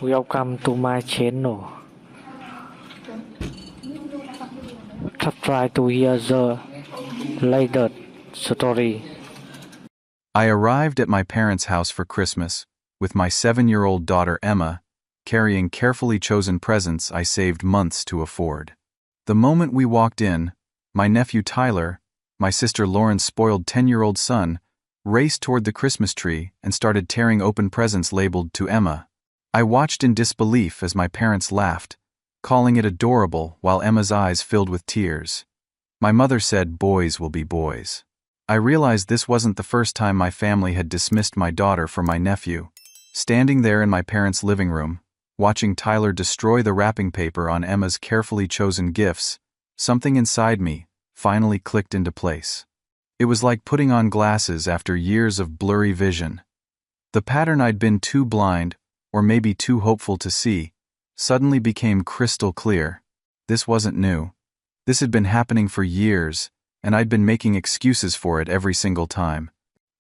Welcome to my channel. Try to hear the latest story. I arrived at my parents' house for Christmas, with my 7-year-old daughter Emma, carrying carefully chosen presents I saved months to afford. The moment we walked in, my nephew Tyler, my sister Lauren's spoiled 10-year-old son, raced toward the Christmas tree and started tearing open presents labeled to Emma. I watched in disbelief as my parents laughed, calling it adorable while Emma's eyes filled with tears. My mother said boys will be boys. I realized this wasn't the first time my family had dismissed my daughter for my nephew. Standing there in my parents' living room, watching Tyler destroy the wrapping paper on Emma's carefully chosen gifts, something inside me finally clicked into place. It was like putting on glasses after years of blurry vision. The pattern I'd been too blind, or maybe too hopeful to see, suddenly became crystal clear. This wasn't new. This had been happening for years, and I'd been making excuses for it every single time.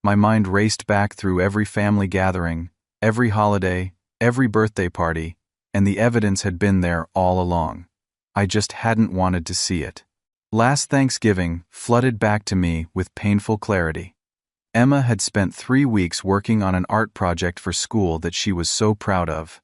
My mind raced back through every family gathering, every holiday, every birthday party, and the evidence had been there all along. I just hadn't wanted to see it. Last Thanksgiving flooded back to me with painful clarity. Emma had spent 3 weeks working on an art project for school that she was so proud of.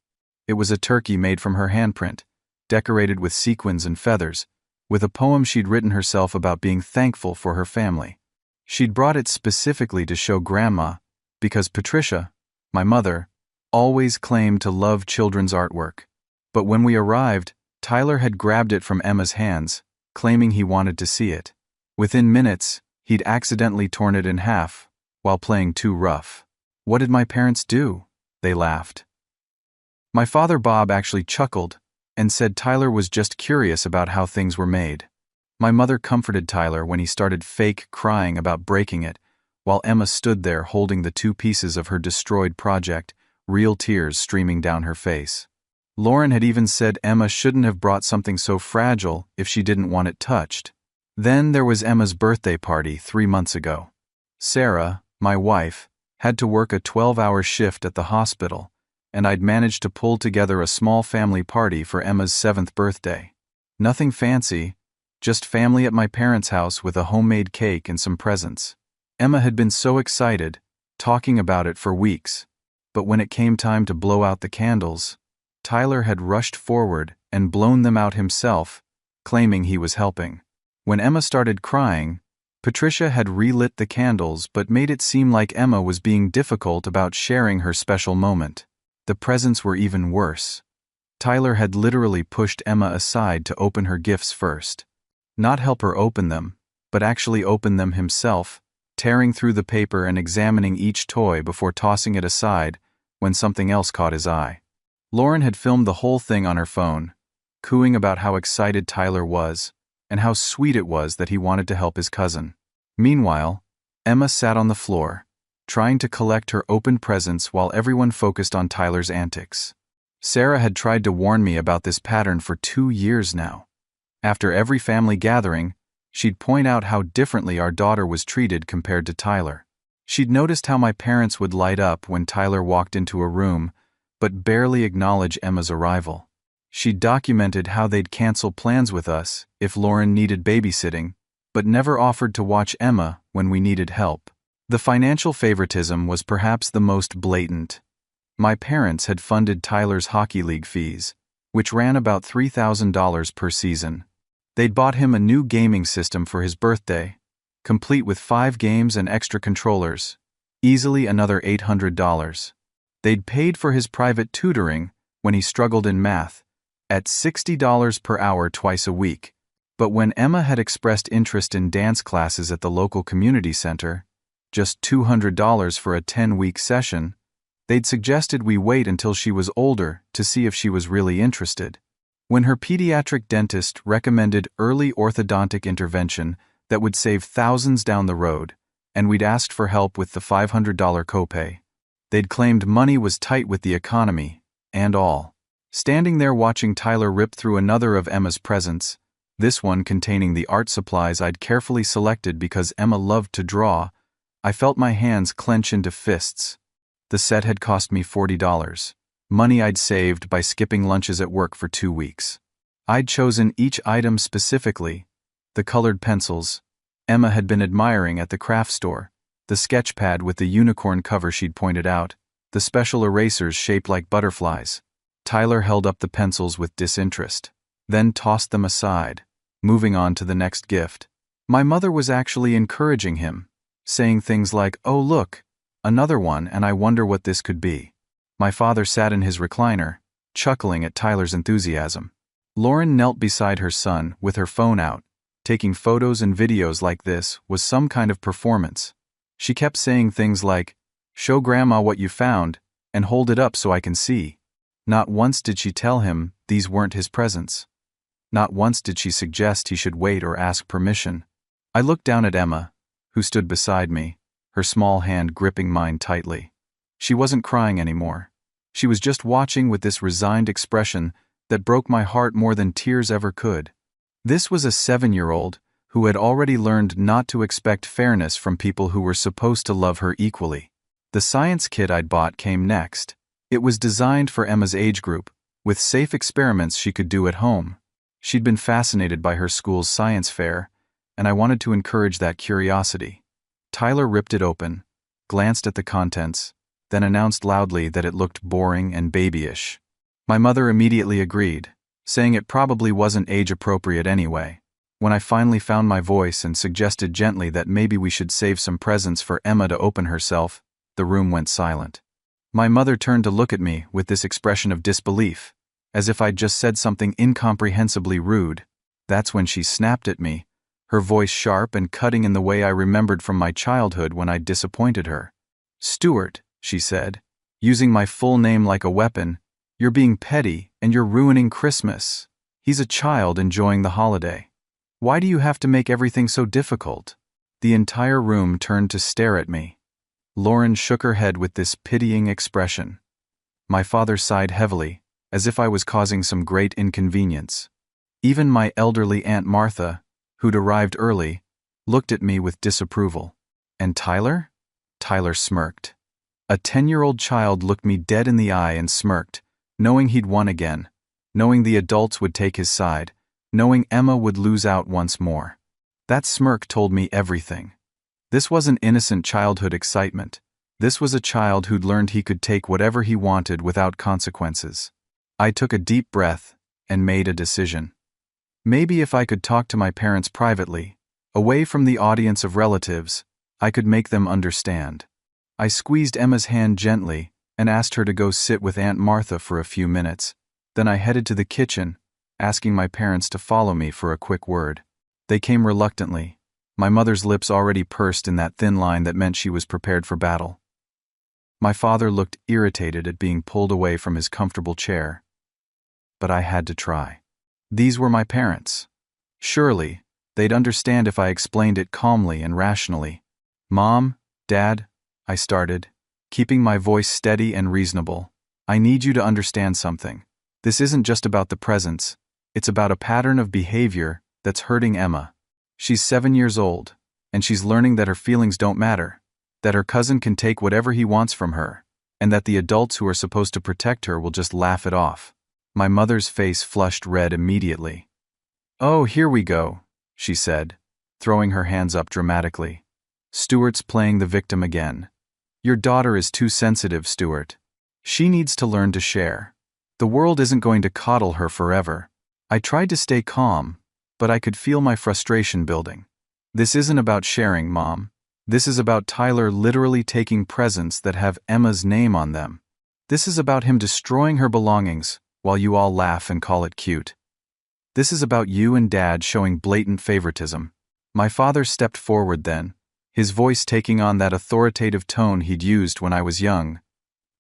It was a turkey made from her handprint, decorated with sequins and feathers, with a poem she'd written herself about being thankful for her family. She'd brought it specifically to show Grandma, because Patricia, my mother, always claimed to love children's artwork. But when we arrived, Tyler had grabbed it from Emma's hands, claiming he wanted to see it. Within minutes, he'd accidentally torn it in half, while playing too rough. What did my parents do? They laughed. My father Bob actually chuckled and said Tyler was just curious about how things were made. My mother comforted Tyler when he started fake crying about breaking it, while Emma stood there holding the 2 pieces of her destroyed project, real tears streaming down her face. Lauren had even said Emma shouldn't have brought something so fragile if she didn't want it touched. Then there was Emma's birthday party 3 months ago. Sarah, my wife, had to work a 12-hour shift at the hospital, and I'd managed to pull together a small family party for Emma's 7th birthday. Nothing fancy, just family at my parents' house with a homemade cake and some presents. Emma had been so excited, talking about it for weeks, but when it came time to blow out the candles, Tyler had rushed forward and blown them out himself, claiming he was helping. When Emma started crying, Patricia had relit the candles but made it seem like Emma was being difficult about sharing her special moment. The presents were even worse. Tyler had literally pushed Emma aside to open her gifts first. Not help her open them, but actually open them himself, tearing through the paper and examining each toy before tossing it aside when something else caught his eye. Lauren had filmed the whole thing on her phone, cooing about how excited Tyler was, and how sweet it was that he wanted to help his cousin. Meanwhile, Emma sat on the floor, trying to collect her open presents while everyone focused on Tyler's antics. Sarah had tried to warn me about this pattern for 2 years now. After every family gathering, she'd point out how differently our daughter was treated compared to Tyler. She'd noticed how my parents would light up when Tyler walked into a room, but barely acknowledge Emma's arrival. She documented how they'd cancel plans with us if Lauren needed babysitting, but never offered to watch Emma when we needed help. The financial favoritism was perhaps the most blatant. My parents had funded Tyler's hockey league fees, which ran about $3,000 per season. They'd bought him a new gaming system for his birthday, complete with 5 games and extra controllers, easily another $800. They'd paid for his private tutoring when he struggled in math, at $60 per hour twice a week. But when Emma had expressed interest in dance classes at the local community center, just $200 for a 10-week session, they'd suggested we wait until she was older to see if she was really interested. When her pediatric dentist recommended early orthodontic intervention that would save thousands down the road, and we'd asked for help with the $500 copay, they'd claimed money was tight with the economy, and all. Standing there watching Tyler rip through another of Emma's presents, this one containing the art supplies I'd carefully selected because Emma loved to draw, I felt my hands clench into fists. The set had cost me $40. money I'd saved by skipping lunches at work for 2 weeks. I'd chosen each item specifically: the colored pencils Emma had been admiring at the craft store, the sketch pad with the unicorn cover she'd pointed out, the special erasers shaped like butterflies. Tyler held up the pencils with disinterest, then tossed them aside, moving on to the next gift. My mother was actually encouraging him, saying things like, "Oh look, another one, and I wonder what this could be." My father sat in his recliner, chuckling at Tyler's enthusiasm. Lauren knelt beside her son with her phone out. Taking photos and videos like this was some kind of performance. She kept saying things like, "Show Grandma what you found, and hold it up so I can see." Not once did she tell him these weren't his presents. Not once did she suggest he should wait or ask permission. I looked down at Emma, who stood beside me, her small hand gripping mine tightly. She wasn't crying anymore. She was just watching with this resigned expression that broke my heart more than tears ever could. This was a 7-year-old who had already learned not to expect fairness from people who were supposed to love her equally. The science kit I'd bought came next. It was designed for Emma's age group, with safe experiments she could do at home. She'd been fascinated by her school's science fair, and I wanted to encourage that curiosity. Tyler ripped it open, glanced at the contents, then announced loudly that it looked boring and babyish. My mother immediately agreed, saying it probably wasn't age-appropriate anyway. When I finally found my voice and suggested gently that maybe we should save some presents for Emma to open herself, the room went silent. My mother turned to look at me with this expression of disbelief, as if I'd just said something incomprehensibly rude. That's when she snapped at me, her voice sharp and cutting in the way I remembered from my childhood when I'd disappointed her. "Stuart," she said, using my full name like a weapon, "you're being petty and you're ruining Christmas. He's a child enjoying the holiday. Why do you have to make everything so difficult?" The entire room turned to stare at me. Lauren shook her head with this pitying expression. My father sighed heavily, as if I was causing some great inconvenience. Even my elderly Aunt Martha, who'd arrived early, looked at me with disapproval. "And Tyler?" Tyler smirked. A 10-year-old child looked me dead in the eye and smirked, knowing he'd won again, knowing the adults would take his side, knowing Emma would lose out once more. That smirk told me everything. This wasn't innocent childhood excitement. This was a child who'd learned he could take whatever he wanted without consequences. I took a deep breath and made a decision. Maybe if I could talk to my parents privately, away from the audience of relatives, I could make them understand. I squeezed Emma's hand gently and asked her to go sit with Aunt Martha for a few minutes. Then I headed to the kitchen, asking my parents to follow me for a quick word. They came reluctantly, my mother's lips already pursed in that thin line that meant she was prepared for battle. My father looked irritated at being pulled away from his comfortable chair. But I had to try. These were my parents. Surely, they'd understand if I explained it calmly and rationally. "Mom, Dad," I started, keeping my voice steady and reasonable. "I need you to understand something. This isn't just about the presents. It's about a pattern of behavior that's hurting Emma. She's 7 years old, and she's learning that her feelings don't matter, that her cousin can take whatever he wants from her, and that the adults who are supposed to protect her will just laugh it off." My mother's face flushed red immediately. "Oh, here we go," she said, throwing her hands up dramatically. "Stuart's playing the victim again. Your daughter is too sensitive, Stuart. She needs to learn to share. The world isn't going to coddle her forever." I tried to stay calm, but I could feel my frustration building. "This isn't about sharing, Mom. This is about Tyler literally taking presents that have Emma's name on them. This is about him destroying her belongings, while you all laugh and call it cute. This is about you and Dad showing blatant favoritism." My father stepped forward then, his voice taking on that authoritative tone he'd used when I was young.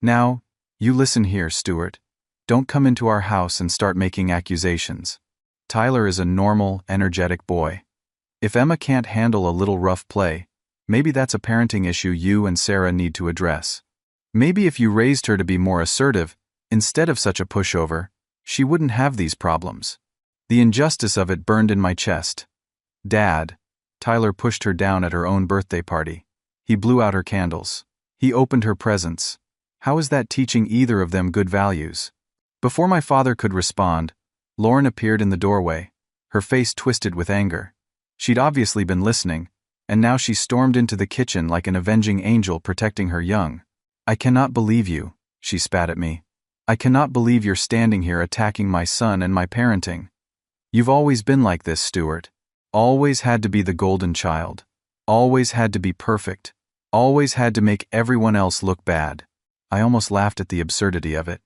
"Now, you listen here, Stuart. Don't come into our house and start making accusations. Tyler is a normal, energetic boy. If Emma can't handle a little rough play, maybe that's a parenting issue you and Sarah need to address. Maybe if you raised her to be more assertive, instead of such a pushover, she wouldn't have these problems." The injustice of it burned in my chest. "Dad," Tyler pushed her down at her own birthday party. He blew out her candles. He opened her presents. How is that teaching either of them good values? Before my father could respond, Lauren appeared in the doorway, her face twisted with anger. She'd obviously been listening, and now she stormed into the kitchen like an avenging angel protecting her young. "I cannot believe you," she spat at me. "I cannot believe you're standing here attacking my son and my parenting. You've always been like this, Stuart. Always had to be the golden child. Always had to be perfect. Always had to make everyone else look bad." I almost laughed at the absurdity of it.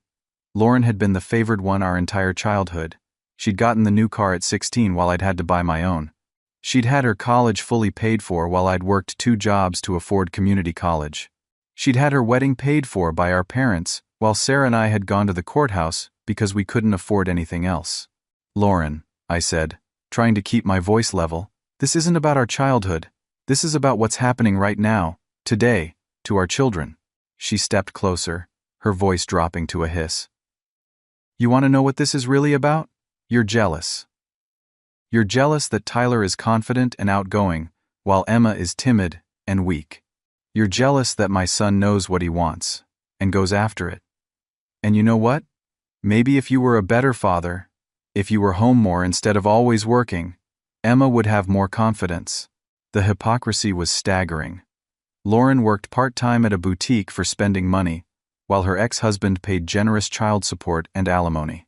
Lauren had been the favored one our entire childhood. She'd gotten the new car at 16 while I'd had to buy my own. She'd had her college fully paid for while I'd worked 2 jobs to afford community college. She'd had her wedding paid for by our parents, while Sarah and I had gone to the courthouse because we couldn't afford anything else. "Lauren," I said, trying to keep my voice level, "this isn't about our childhood. This is about what's happening right now, today, to our children." She stepped closer, her voice dropping to a hiss. "You want to know what this is really about? You're jealous. You're jealous that Tyler is confident and outgoing, while Emma is timid and weak. You're jealous that my son knows what he wants, and goes after it. And you know what? Maybe if you were a better father, if you were home more instead of always working, Emma would have more confidence." The hypocrisy was staggering. Lauren worked part-time at a boutique for spending money, while her ex-husband paid generous child support and alimony.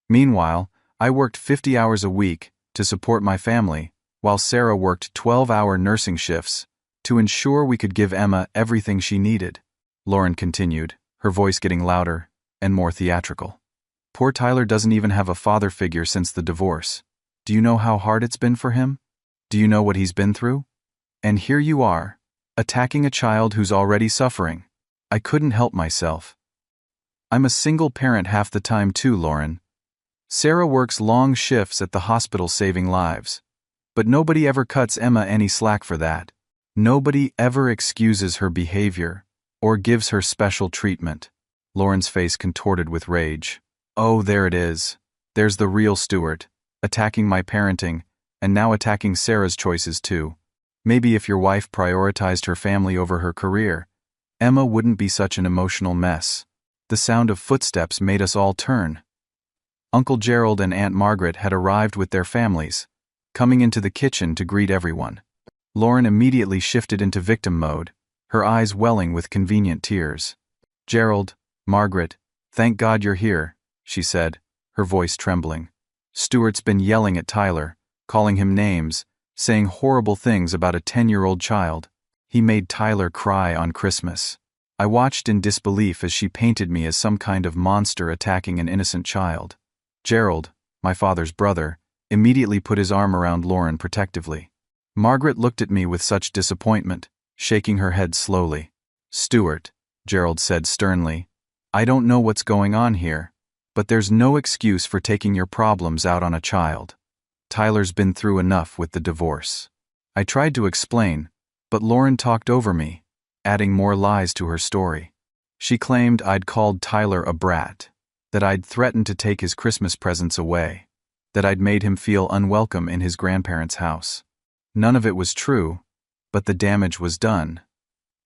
Meanwhile, I worked 50 hours a week to support my family, while Sarah worked 12-hour nursing shifts to ensure we could give Emma everything she needed. Lauren continued, her voice getting louder and more theatrical. "Poor Tyler doesn't even have a father figure since the divorce. Do you know how hard it's been for him? Do you know what he's been through? And here you are, attacking a child who's already suffering." I couldn't help myself. "I'm a single parent half the time too, Lauren. Sarah works long shifts at the hospital saving lives. But nobody ever cuts Emma any slack for that. Nobody ever excuses her behavior or gives her special treatment." Lauren's face contorted with rage. "Oh, there it is. There's the real Stuart, attacking my parenting, and now attacking Sarah's choices too. Maybe if your wife prioritized her family over her career, Emma wouldn't be such an emotional mess." The sound of footsteps made us all turn. Uncle Gerald and Aunt Margaret had arrived with their families, coming into the kitchen to greet everyone. Lauren immediately shifted into victim mode, her eyes welling with convenient tears. "Gerald, Margaret, thank God you're here," she said, her voice trembling. "Stuart's been yelling at Tyler, calling him names, saying horrible things about a 10-year-old child. He made Tyler cry on Christmas." I watched in disbelief as she painted me as some kind of monster attacking an innocent child. Gerald, my father's brother, immediately put his arm around Lauren protectively. Margaret looked at me with such disappointment, shaking her head slowly. "Stuart," Gerald said sternly, "I don't know what's going on here, but there's no excuse for taking your problems out on a child. Tyler's been through enough with the divorce." I tried to explain, but Lauren talked over me, adding more lies to her story. She claimed I'd called Tyler a brat, that I'd threatened to take his Christmas presents away, that I'd made him feel unwelcome in his grandparents' house. None of it was true, but the damage was done.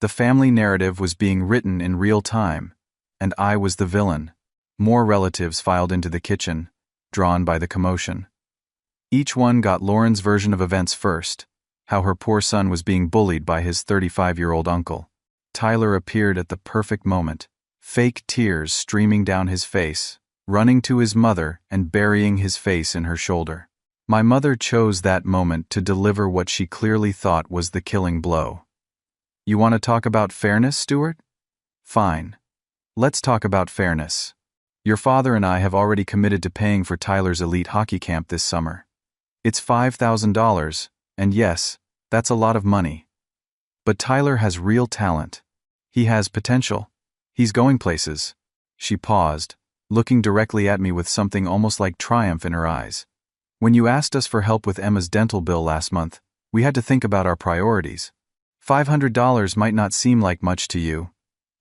The family narrative was being written in real time, and I was the villain. More relatives filed into the kitchen, drawn by the commotion. Each one got Lauren's version of events first, how her poor son was being bullied by his 35-year-old uncle. Tyler appeared at the perfect moment, fake tears streaming down his face, running to his mother and burying his face in her shoulder. My mother chose that moment to deliver what she clearly thought was the killing blow. "You want to talk about fairness, Stuart? Fine. Let's talk about fairness. Your father and I have already committed to paying for Tyler's elite hockey camp this summer. It's $5,000, and yes, that's a lot of money. But Tyler has real talent. He has potential. He's going places." She paused, looking directly at me with something almost like triumph in her eyes. "When you asked us for help with Emma's dental bill last month, we had to think about our priorities. $500 might not seem like much to you,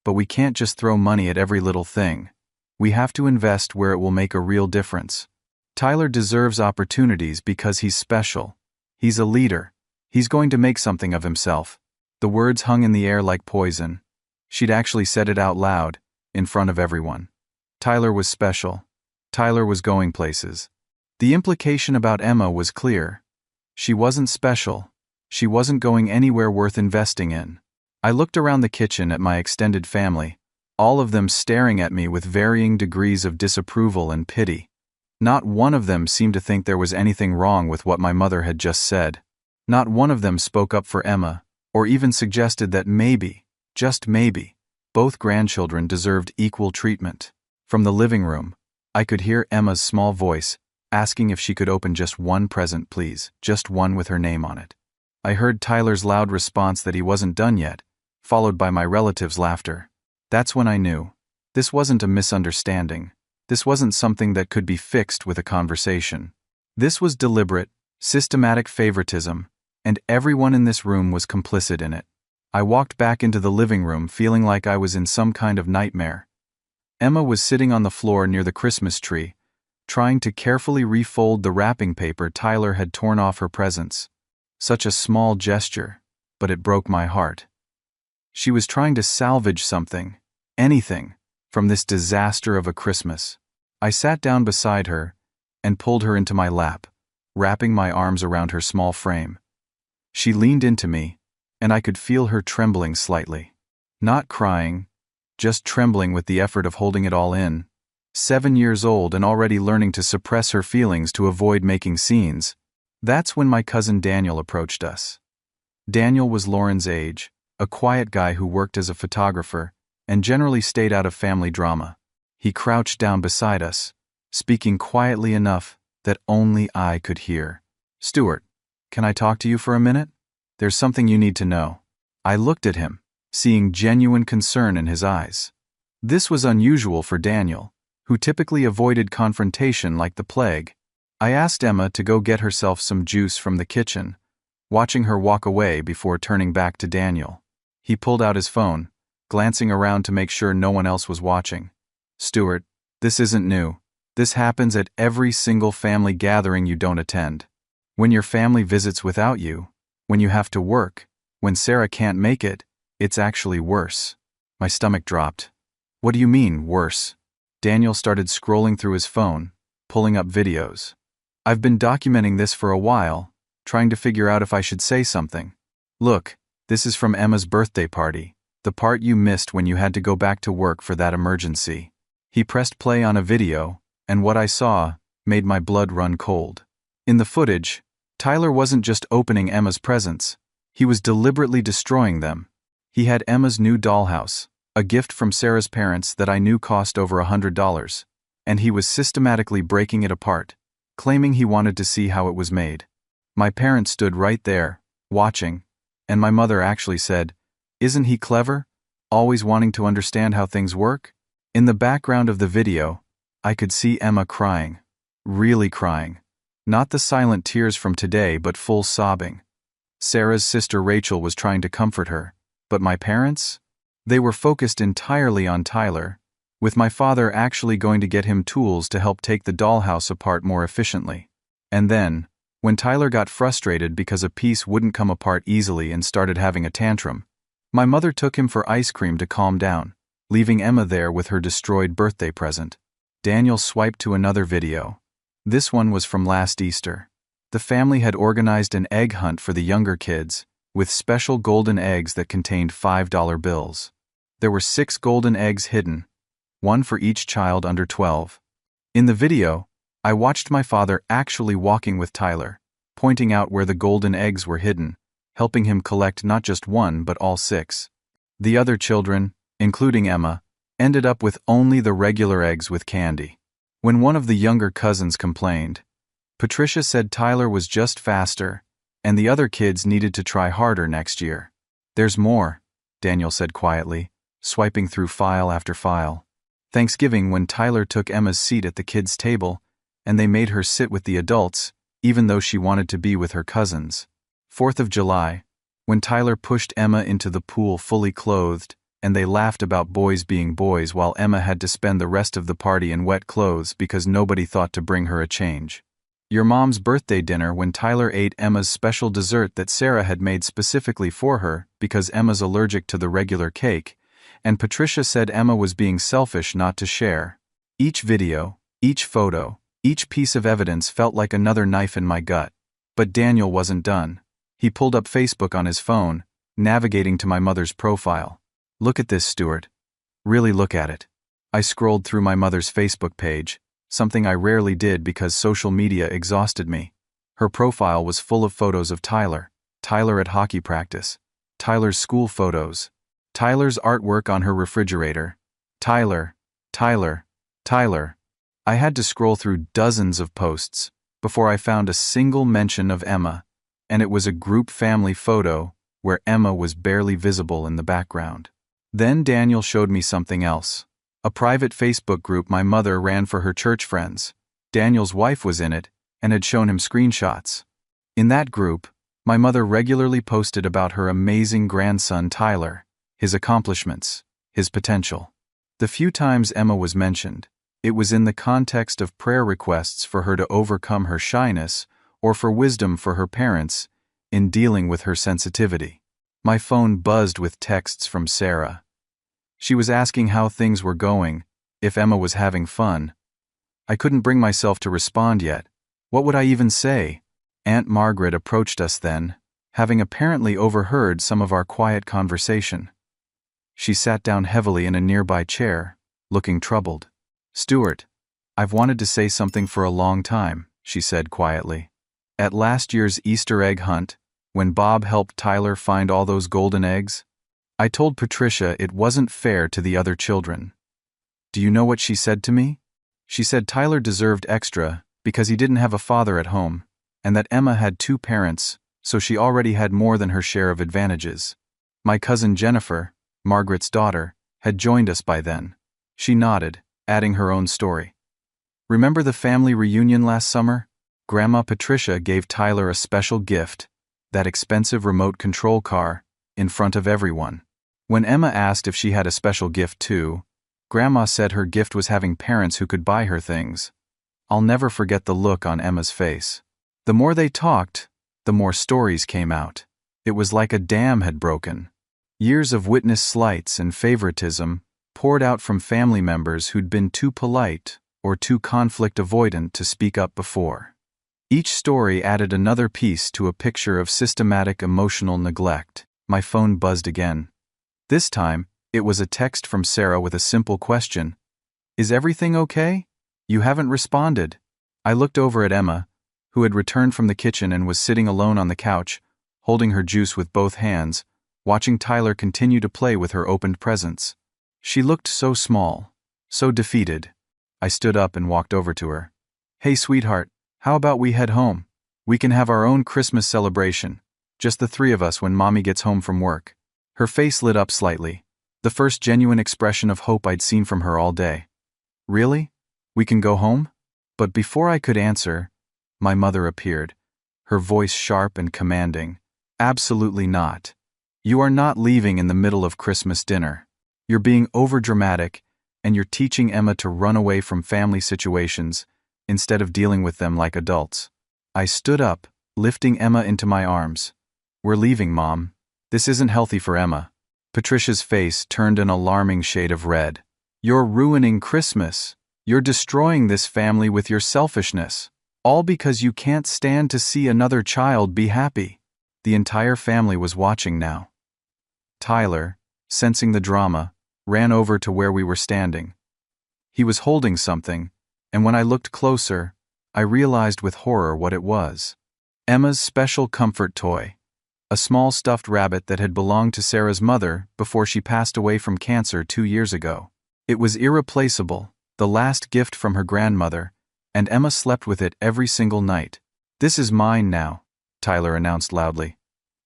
but we can't just throw money at every little thing. We have to invest where it will make a real difference. Tyler deserves opportunities because he's special. He's a leader. He's going to make something of himself." The words hung in the air like poison. She'd actually said it out loud, in front of everyone. Tyler was special. Tyler was going places. The implication about Emma was clear. She wasn't special. She wasn't going anywhere worth investing in. I looked around the kitchen at my extended family, all of them staring at me with varying degrees of disapproval and pity. Not one of them seemed to think there was anything wrong with what my mother had just said. Not one of them spoke up for Emma, or even suggested that maybe, just maybe, both grandchildren deserved equal treatment. From the living room, I could hear Emma's small voice, asking if she could open just one present, please, just one with her name on it. I heard Tyler's loud response that he wasn't done yet, followed by my relative's laughter. That's when I knew. This wasn't a misunderstanding. This wasn't something that could be fixed with a conversation. This was deliberate, systematic favoritism, and everyone in this room was complicit in it. I walked back into the living room feeling like I was in some kind of nightmare. Emma was sitting on the floor near the Christmas tree, trying to carefully refold the wrapping paper Tyler had torn off her presents. Such a small gesture, but it broke my heart. She was trying to salvage something, anything, from this disaster of a Christmas. I sat down beside her and pulled her into my lap, wrapping my arms around her small frame. She leaned into me, and I could feel her trembling slightly. Not crying, just trembling with the effort of holding it all in. 7 years old and already learning to suppress her feelings to avoid making scenes. That's when my cousin Daniel approached us. Daniel was Lauren's age, a quiet guy who worked as a photographer and generally stayed out of family drama. He crouched down beside us, speaking quietly enough that only I could hear. "Stuart, can I talk to you for a minute? There's something you need to know." I looked at him, seeing genuine concern in his eyes. This was unusual for Daniel, who typically avoided confrontation like the plague. I asked Emma to go get herself some juice from the kitchen, watching her walk away before turning back to Daniel. He pulled out his phone, glancing around to make sure no one else was watching. "Stuart, this isn't new. This happens at every single family gathering you don't attend. When your family visits without you, when you have to work, when Sarah can't make it, it's actually worse." My stomach dropped. "What do you mean, worse?" Daniel started scrolling through his phone, pulling up videos. "I've been documenting this for a while, trying to figure out if I should say something. Look, this is from Emma's birthday party, the part you missed when you had to go back to work for that emergency." He pressed play on a video, and what I saw made my blood run cold. In the footage, Tyler wasn't just opening Emma's presents, he was deliberately destroying them. He had Emma's new dollhouse, a gift from Sarah's parents that I knew cost over $100, and he was systematically breaking it apart, claiming he wanted to see how it was made. My parents stood right there, watching, and my mother actually said, "Isn't he clever? Always wanting to understand how things work?" In the background of the video, I could see Emma crying. Really crying. Not the silent tears from today, but full sobbing. Sarah's sister Rachel was trying to comfort her, but my parents? They were focused entirely on Tyler, with my father actually going to get him tools to help take the dollhouse apart more efficiently. And then, when Tyler got frustrated because a piece wouldn't come apart easily and started having a tantrum, my mother took him for ice cream to calm down, leaving Emma there with her destroyed birthday present. Daniel swiped to another video. This one was from last Easter. The family had organized an egg hunt for the younger kids, with special golden eggs that contained $5 bills. There were 6 golden eggs hidden, one for each child under 12. In the video, I watched my father actually walking with Tyler, pointing out where the golden eggs were hidden, helping him collect not just one but all 6. The other children, including Emma, ended up with only the regular eggs with candy. When one of the younger cousins complained, Patricia said Tyler was just faster, and the other kids needed to try harder next year. "There's more," Daniel said quietly, swiping through file after file. Thanksgiving, when Tyler took Emma's seat at the kids' table, and they made her sit with the adults, even though she wanted to be with her cousins. 4th of July, when Tyler pushed Emma into the pool fully clothed, and they laughed about boys being boys while Emma had to spend the rest of the party in wet clothes because nobody thought to bring her a change. Your mom's birthday dinner, when Tyler ate Emma's special dessert that Sarah had made specifically for her because Emma's allergic to the regular cake, and Patricia said Emma was being selfish not to share. Each video, each photo, each piece of evidence felt like another knife in my gut. But Daniel wasn't done. He pulled up Facebook on his phone, navigating to my mother's profile. "Look at this, Stuart. Really look at it." I scrolled through my mother's Facebook page, something I rarely did because social media exhausted me. Her profile was full of photos of Tyler at hockey practice, Tyler's school photos, Tyler's artwork on her refrigerator. Tyler. I had to scroll through dozens of posts before I found a single mention of Emma, and it was a group family photo where Emma was barely visible in the background. Then Daniel showed me something else. A private Facebook group my mother ran for her church friends. Daniel's wife was in it and had shown him screenshots. In that group, my mother regularly posted about her amazing grandson Tyler, his accomplishments, his potential. The few times Emma was mentioned, it was in the context of prayer requests for her to overcome her shyness or for wisdom for her parents in dealing with her sensitivity. My phone buzzed with texts from Sarah. She was asking how things were going, if Emma was having fun. I couldn't bring myself to respond yet. What would I even say? Aunt Margaret approached us then, having apparently overheard some of our quiet conversation. She sat down heavily in a nearby chair, looking troubled. "Stuart, I've wanted to say something for a long time," she said quietly. "At last year's Easter egg hunt, when Bob helped Tyler find all those golden eggs, I told Patricia it wasn't fair to the other children. Do you know what she said to me? She said Tyler deserved extra because he didn't have a father at home, and that Emma had 2 parents, so she already had more than her share of advantages. My cousin Jennifer, Margaret's daughter, had joined us by then." She nodded, adding her own story. "Remember the family reunion last summer? Grandma Patricia gave Tyler a special gift, that expensive remote control car, in front of everyone. When Emma asked if she had a special gift too, Grandma said her gift was having parents who could buy her things. I'll never forget the look on Emma's face. The more they talked, the more stories came out. It was like a dam had broken. Years of witnessed slights and favoritism poured out from family members who'd been too polite or too conflict avoidant to speak up before. Each story added another piece to a picture of systematic emotional neglect. My phone buzzed again. This time, it was a text from Sarah with a simple question. "Is everything okay? You haven't responded." I looked over at Emma, who had returned from the kitchen and was sitting alone on the couch, holding her juice with both hands, watching Tyler continue to play with her opened presents. She looked so small, so defeated. I stood up and walked over to her. "Hey, sweetheart, how about we head home? We can have our own Christmas celebration, just the 3 of us when Mommy gets home from work." Her face lit up slightly, the first genuine expression of hope I'd seen from her all day. "Really? We can go home?" But before I could answer, my mother appeared, her voice sharp and commanding. "Absolutely not. You are not leaving in the middle of Christmas dinner. You're being overdramatic, and you're teaching Emma to run away from family situations instead of dealing with them like adults." I stood up, lifting Emma into my arms. "We're leaving, Mom. This isn't healthy for Emma." Patricia's face turned an alarming shade of red. "You're ruining Christmas. You're destroying this family with your selfishness. All because you can't stand to see another child be happy." The entire family was watching now. Tyler, sensing the drama, ran over to where we were standing. He was holding something, and when I looked closer, I realized with horror what it was. Emma's special comfort toy. A small stuffed rabbit that had belonged to Sarah's mother before she passed away from cancer 2 years ago. It was irreplaceable, the last gift from her grandmother, and Emma slept with it every single night. "This is mine now," Tyler announced loudly.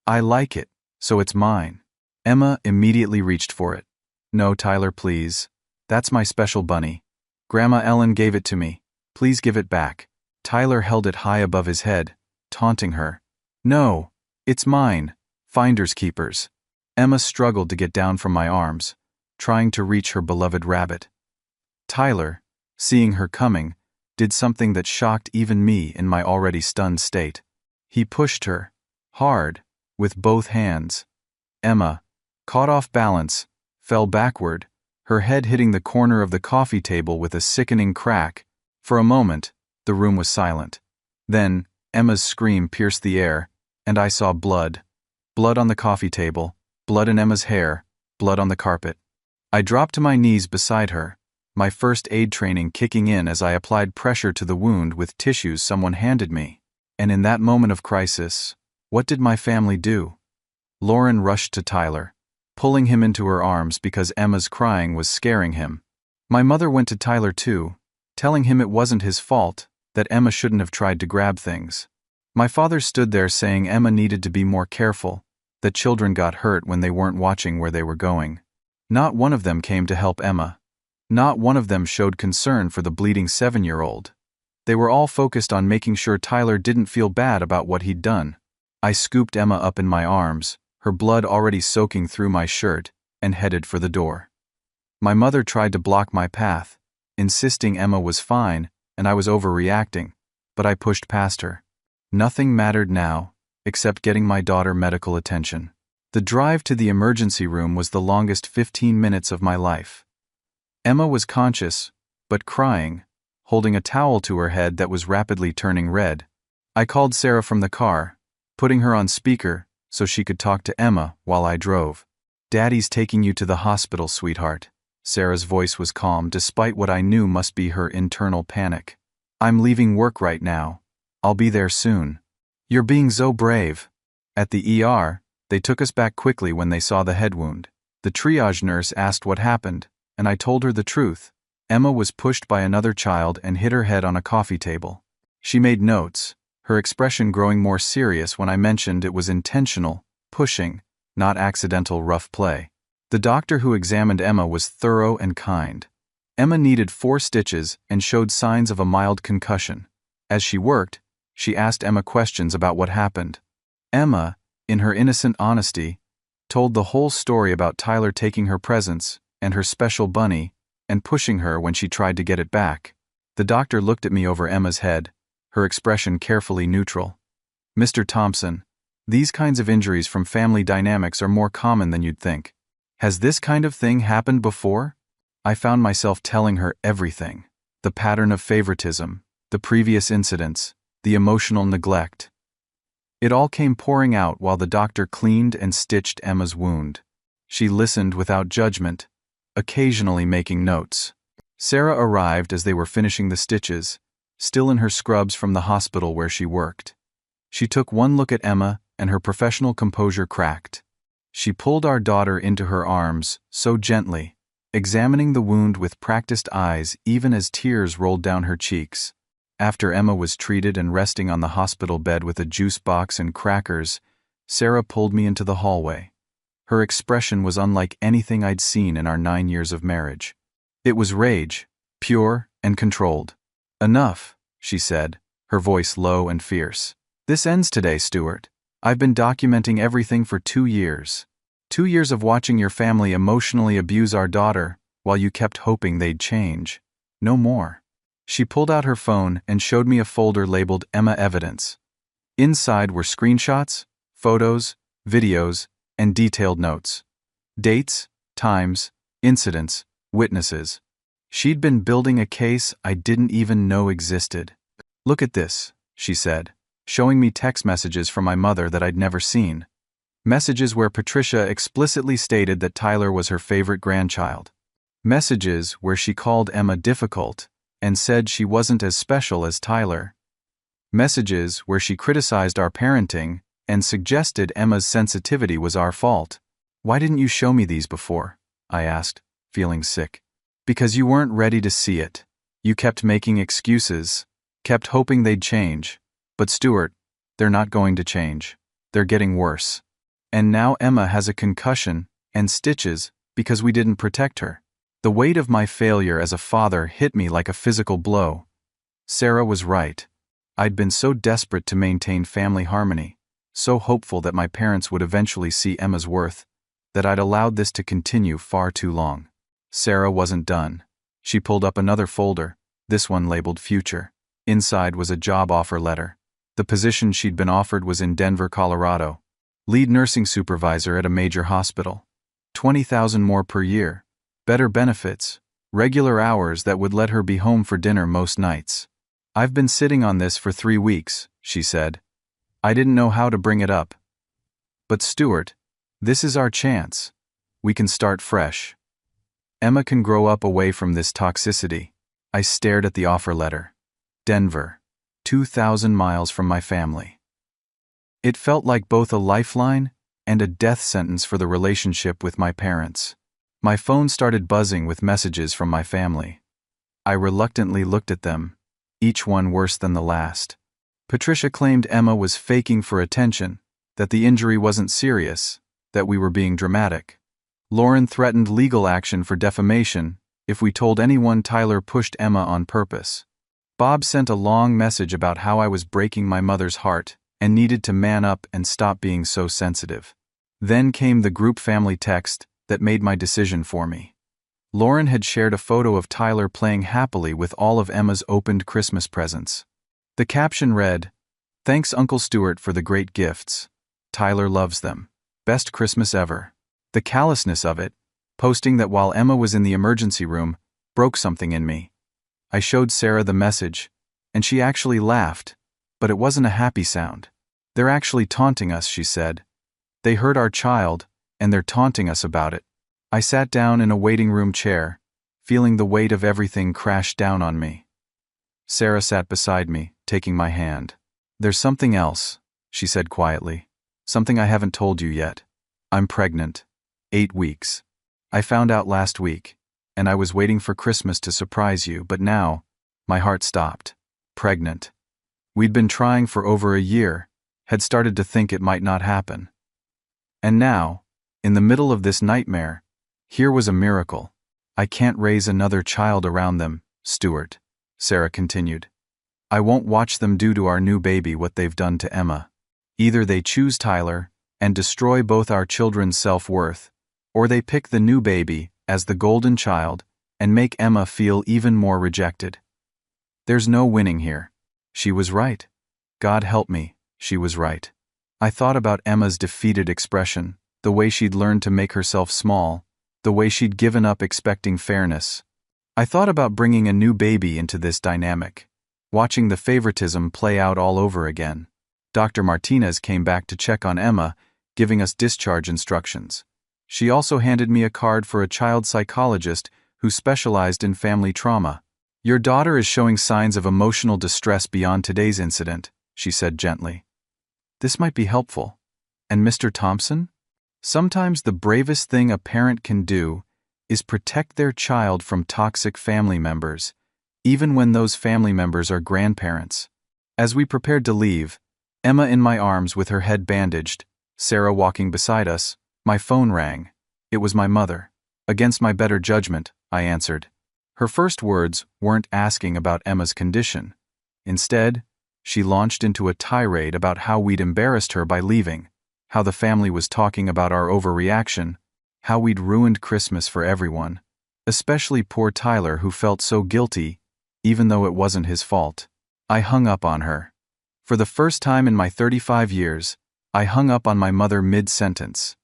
"I like it, so it's mine." Emma immediately reached for it. "No, Tyler, please. That's my special bunny. Grandma Ellen gave it to me. Please give it back." Tyler held it high above his head, taunting her. "No, it's mine. Finders keepers." Emma struggled to get down from my arms, trying to reach her beloved rabbit. Tyler, seeing her coming, did something that shocked even me in my already stunned state. He pushed her, hard, with both hands. Emma, caught off balance, fell backward, her head hitting the corner of the coffee table with a sickening crack. For a moment, the room was silent. Then, Emma's scream pierced the air, and I saw blood. Blood on the coffee table, blood in Emma's hair, blood on the carpet. I dropped to my knees beside her, my first aid training kicking in as I applied pressure to the wound with tissues someone handed me. And in that moment of crisis, what did my family do? Lauren rushed to Tyler, pulling him into her arms because Emma's crying was scaring him. My mother went to Tyler too, telling him it wasn't his fault, that Emma shouldn't have tried to grab things. My father stood there saying Emma needed to be more careful, that children got hurt when they weren't watching where they were going. Not one of them came to help Emma. Not one of them showed concern for the bleeding 7-year-old. They were all focused on making sure Tyler didn't feel bad about what he'd done. I scooped Emma up in my arms, her blood already soaking through my shirt, and headed for the door. My mother tried to block my path, insisting Emma was fine and I was overreacting, but I pushed past her. Nothing mattered now, except getting my daughter medical attention. The drive to the emergency room was the longest 15 minutes of my life. Emma was conscious, but crying, holding a towel to her head that was rapidly turning red. I called Sarah from the car, putting her on speaker so she could talk to Emma while I drove. "Daddy's taking you to the hospital, sweetheart." Sarah's voice was calm despite what I knew must be her internal panic. "I'm leaving work right now. I'll be there soon." "You're being so brave." At the ER, they took us back quickly when they saw the head wound. The triage nurse asked what happened, and I told her the truth. Emma was pushed by another child and hit her head on a coffee table. She made notes, her expression growing more serious when I mentioned it was intentional, pushing, not accidental rough play. The doctor who examined Emma was thorough and kind. Emma needed 4 stitches and showed signs of a mild concussion. As she worked, she asked Emma questions about what happened. Emma, in her innocent honesty, told the whole story about Tyler taking her presents and her special bunny and pushing her when she tried to get it back. The doctor looked at me over Emma's head, her expression carefully neutral. "Mr. Thompson, these kinds of injuries from family dynamics are more common than you'd think. Has this kind of thing happened before?" I found myself telling her everything. The pattern of favoritism, the previous incidents, the emotional neglect. It all came pouring out while the doctor cleaned and stitched Emma's wound. She listened without judgment, occasionally making notes. Sarah arrived as they were finishing the stitches, still in her scrubs from the hospital where she worked. She took one look at Emma and her professional composure cracked. She pulled our daughter into her arms, so gently, examining the wound with practiced eyes even as tears rolled down her cheeks. After Emma was treated and resting on the hospital bed with a juice box and crackers, Sarah pulled me into the hallway. Her expression was unlike anything I'd seen in our 9 years of marriage. It was rage, pure and controlled. "Enough," she said, her voice low and fierce. "This ends today, Stuart. I've been documenting everything for 2 years. 2 years of watching your family emotionally abuse our daughter while you kept hoping they'd change. No more." She pulled out her phone and showed me a folder labeled Emma Evidence. Inside were screenshots, photos, videos, and detailed notes. Dates, times, incidents, witnesses. She'd been building a case I didn't even know existed. "Look at this," she said, showing me text messages from my mother that I'd never seen. Messages where Patricia explicitly stated that Tyler was her favorite grandchild. Messages where she called Emma difficult and said she wasn't as special as Tyler. Messages where she criticized our parenting and suggested Emma's sensitivity was our fault. "Why didn't you show me these before?" I asked, feeling sick. "Because you weren't ready to see it. You kept making excuses, kept hoping they'd change. But Stuart, they're not going to change. They're getting worse. And now Emma has a concussion and stitches because we didn't protect her." The weight of my failure as a father hit me like a physical blow. Sarah was right. I'd been so desperate to maintain family harmony, so hopeful that my parents would eventually see Emma's worth, that I'd allowed this to continue far too long. Sarah wasn't done. She pulled up another folder, this one labeled Future. Inside was a job offer letter. The position she'd been offered was in Denver, Colorado, lead nursing supervisor at a major hospital. $20,000 more per year, better benefits, regular hours that would let her be home for dinner most nights. "I've been sitting on this for 3 weeks," she said. "I didn't know how to bring it up. But Stuart, this is our chance. We can start fresh. Emma can grow up away from this toxicity." I stared at the offer letter. Denver, 2,000 miles from my family. It felt like both a lifeline and a death sentence for the relationship with my parents. My phone started buzzing with messages from my family. I reluctantly looked at them, each one worse than the last. Patricia claimed Emma was faking for attention, that the injury wasn't serious, that we were being dramatic. Lauren threatened legal action for defamation if we told anyone Tyler pushed Emma on purpose. Bob sent a long message about how I was breaking my mother's heart and needed to man up and stop being so sensitive. Then came the group family text that made my decision for me. Lauren had shared a photo of Tyler playing happily with all of Emma's opened Christmas presents. The caption read, "Thanks Uncle Stuart for the great gifts. Tyler loves them. Best Christmas ever." The callousness of it, posting that while Emma was in the emergency room, broke something in me. I showed Sarah the message, and she actually laughed, but it wasn't a happy sound. "They're actually taunting us," she said. "They hurt our child, and they're taunting us about it." I sat down in a waiting room chair, feeling the weight of everything crash down on me. Sarah sat beside me, taking my hand. "There's something else," she said quietly. "Something I haven't told you yet. I'm pregnant. 8 weeks. I found out last week, and I was waiting for Christmas to surprise you, but now, my heart stopped. Pregnant. We'd been trying for over a year, had started to think it might not happen. And now, in the middle of this nightmare, here was a miracle. I can't raise another child around them, Stuart," Sarah continued. "I won't watch them do to our new baby what they've done to Emma. Either they choose Tyler and destroy both our children's self-worth, or they pick the new baby as the golden child and make Emma feel even more rejected. There's no winning here." She was right. God help me, she was right. I thought about Emma's defeated expression, the way she'd learned to make herself small, the way she'd given up expecting fairness. I thought about bringing a new baby into this dynamic, watching the favoritism play out all over again. Dr. Martinez came back to check on Emma, giving us discharge instructions. She also handed me a card for a child psychologist who specialized in family trauma. "Your daughter is showing signs of emotional distress beyond today's incident," she said gently. "This might be helpful. And Mr. Thompson? Sometimes the bravest thing a parent can do is protect their child from toxic family members, even when those family members are grandparents." As we prepared to leave, Emma in my arms with her head bandaged, Sarah walking beside us, my phone rang. It was my mother. Against my better judgment, I answered. Her first words weren't asking about Emma's condition. Instead, she launched into a tirade about how we'd embarrassed her by leaving, how the family was talking about our overreaction, how we'd ruined Christmas for everyone, especially poor Tyler who felt so guilty, even though it wasn't his fault. I hung up on her. For the first time in my 35 years, I hung up on my mother mid-sentence.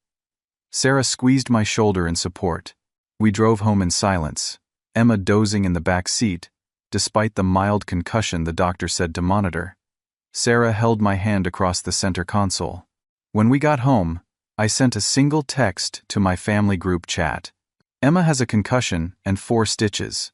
Sarah squeezed my shoulder in support. We drove home in silence, Emma dozing in the back seat, despite the mild concussion the doctor said to monitor. Sarah held my hand across the center console. When we got home, I sent a single text to my family group chat. "Emma has a concussion and 4 stitches.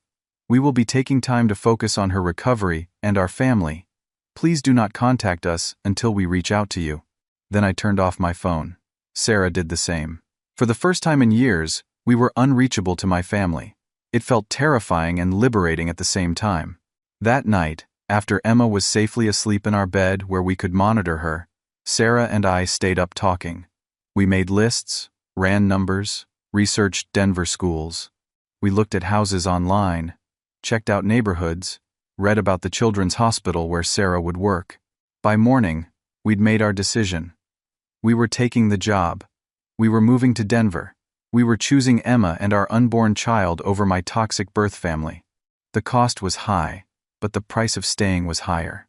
We will be taking time to focus on her recovery and our family. Please do not contact us until we reach out to you." Then I turned off my phone. Sarah did the same. For the first time in years, we were unreachable to my family. It felt terrifying and liberating at the same time. That night, after Emma was safely asleep in our bed where we could monitor her, Sarah and I stayed up talking. We made lists, ran numbers, researched Denver schools. We looked at houses online, checked out neighborhoods, read about the children's hospital where Sarah would work. By morning, we'd made our decision. We were taking the job. We were moving to Denver. We were choosing Emma and our unborn child over my toxic birth family. The cost was high, but the price of staying was higher.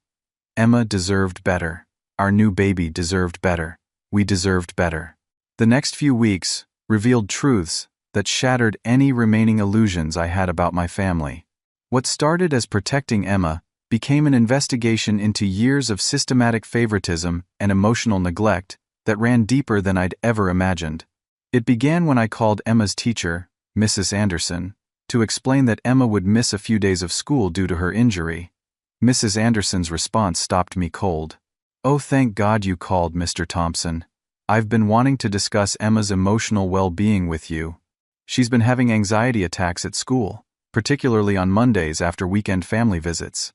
Emma deserved better. Our new baby deserved better. We deserved better. The next few weeks, revealed truths that shattered any remaining illusions I had about my family. What started as protecting Emma became an investigation into years of systematic favoritism and emotional neglect that ran deeper than I'd ever imagined. It began when I called Emma's teacher, Mrs. Anderson, to explain that Emma would miss a few days of school due to her injury. Mrs. Anderson's response stopped me cold. "Oh, thank God you called, Mr. Thompson. I've been wanting to discuss Emma's emotional well-being with you. She's been having anxiety attacks at school, particularly on Mondays after weekend family visits.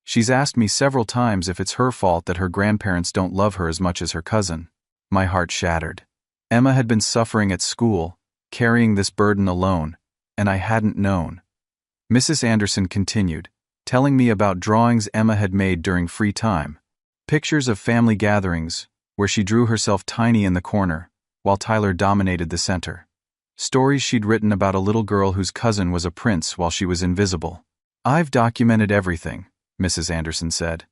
She's asked me several times if it's her fault that her grandparents don't love her as much as her cousin." My heart shattered. Emma had been suffering at school, carrying this burden alone, and I hadn't known. Mrs. Anderson continued, telling me about drawings Emma had made during free time. Pictures of family gatherings, where she drew herself tiny in the corner, while Tyler dominated the center. Stories she'd written about a little girl whose cousin was a prince while she was invisible. "I've documented everything," Mrs. Anderson said.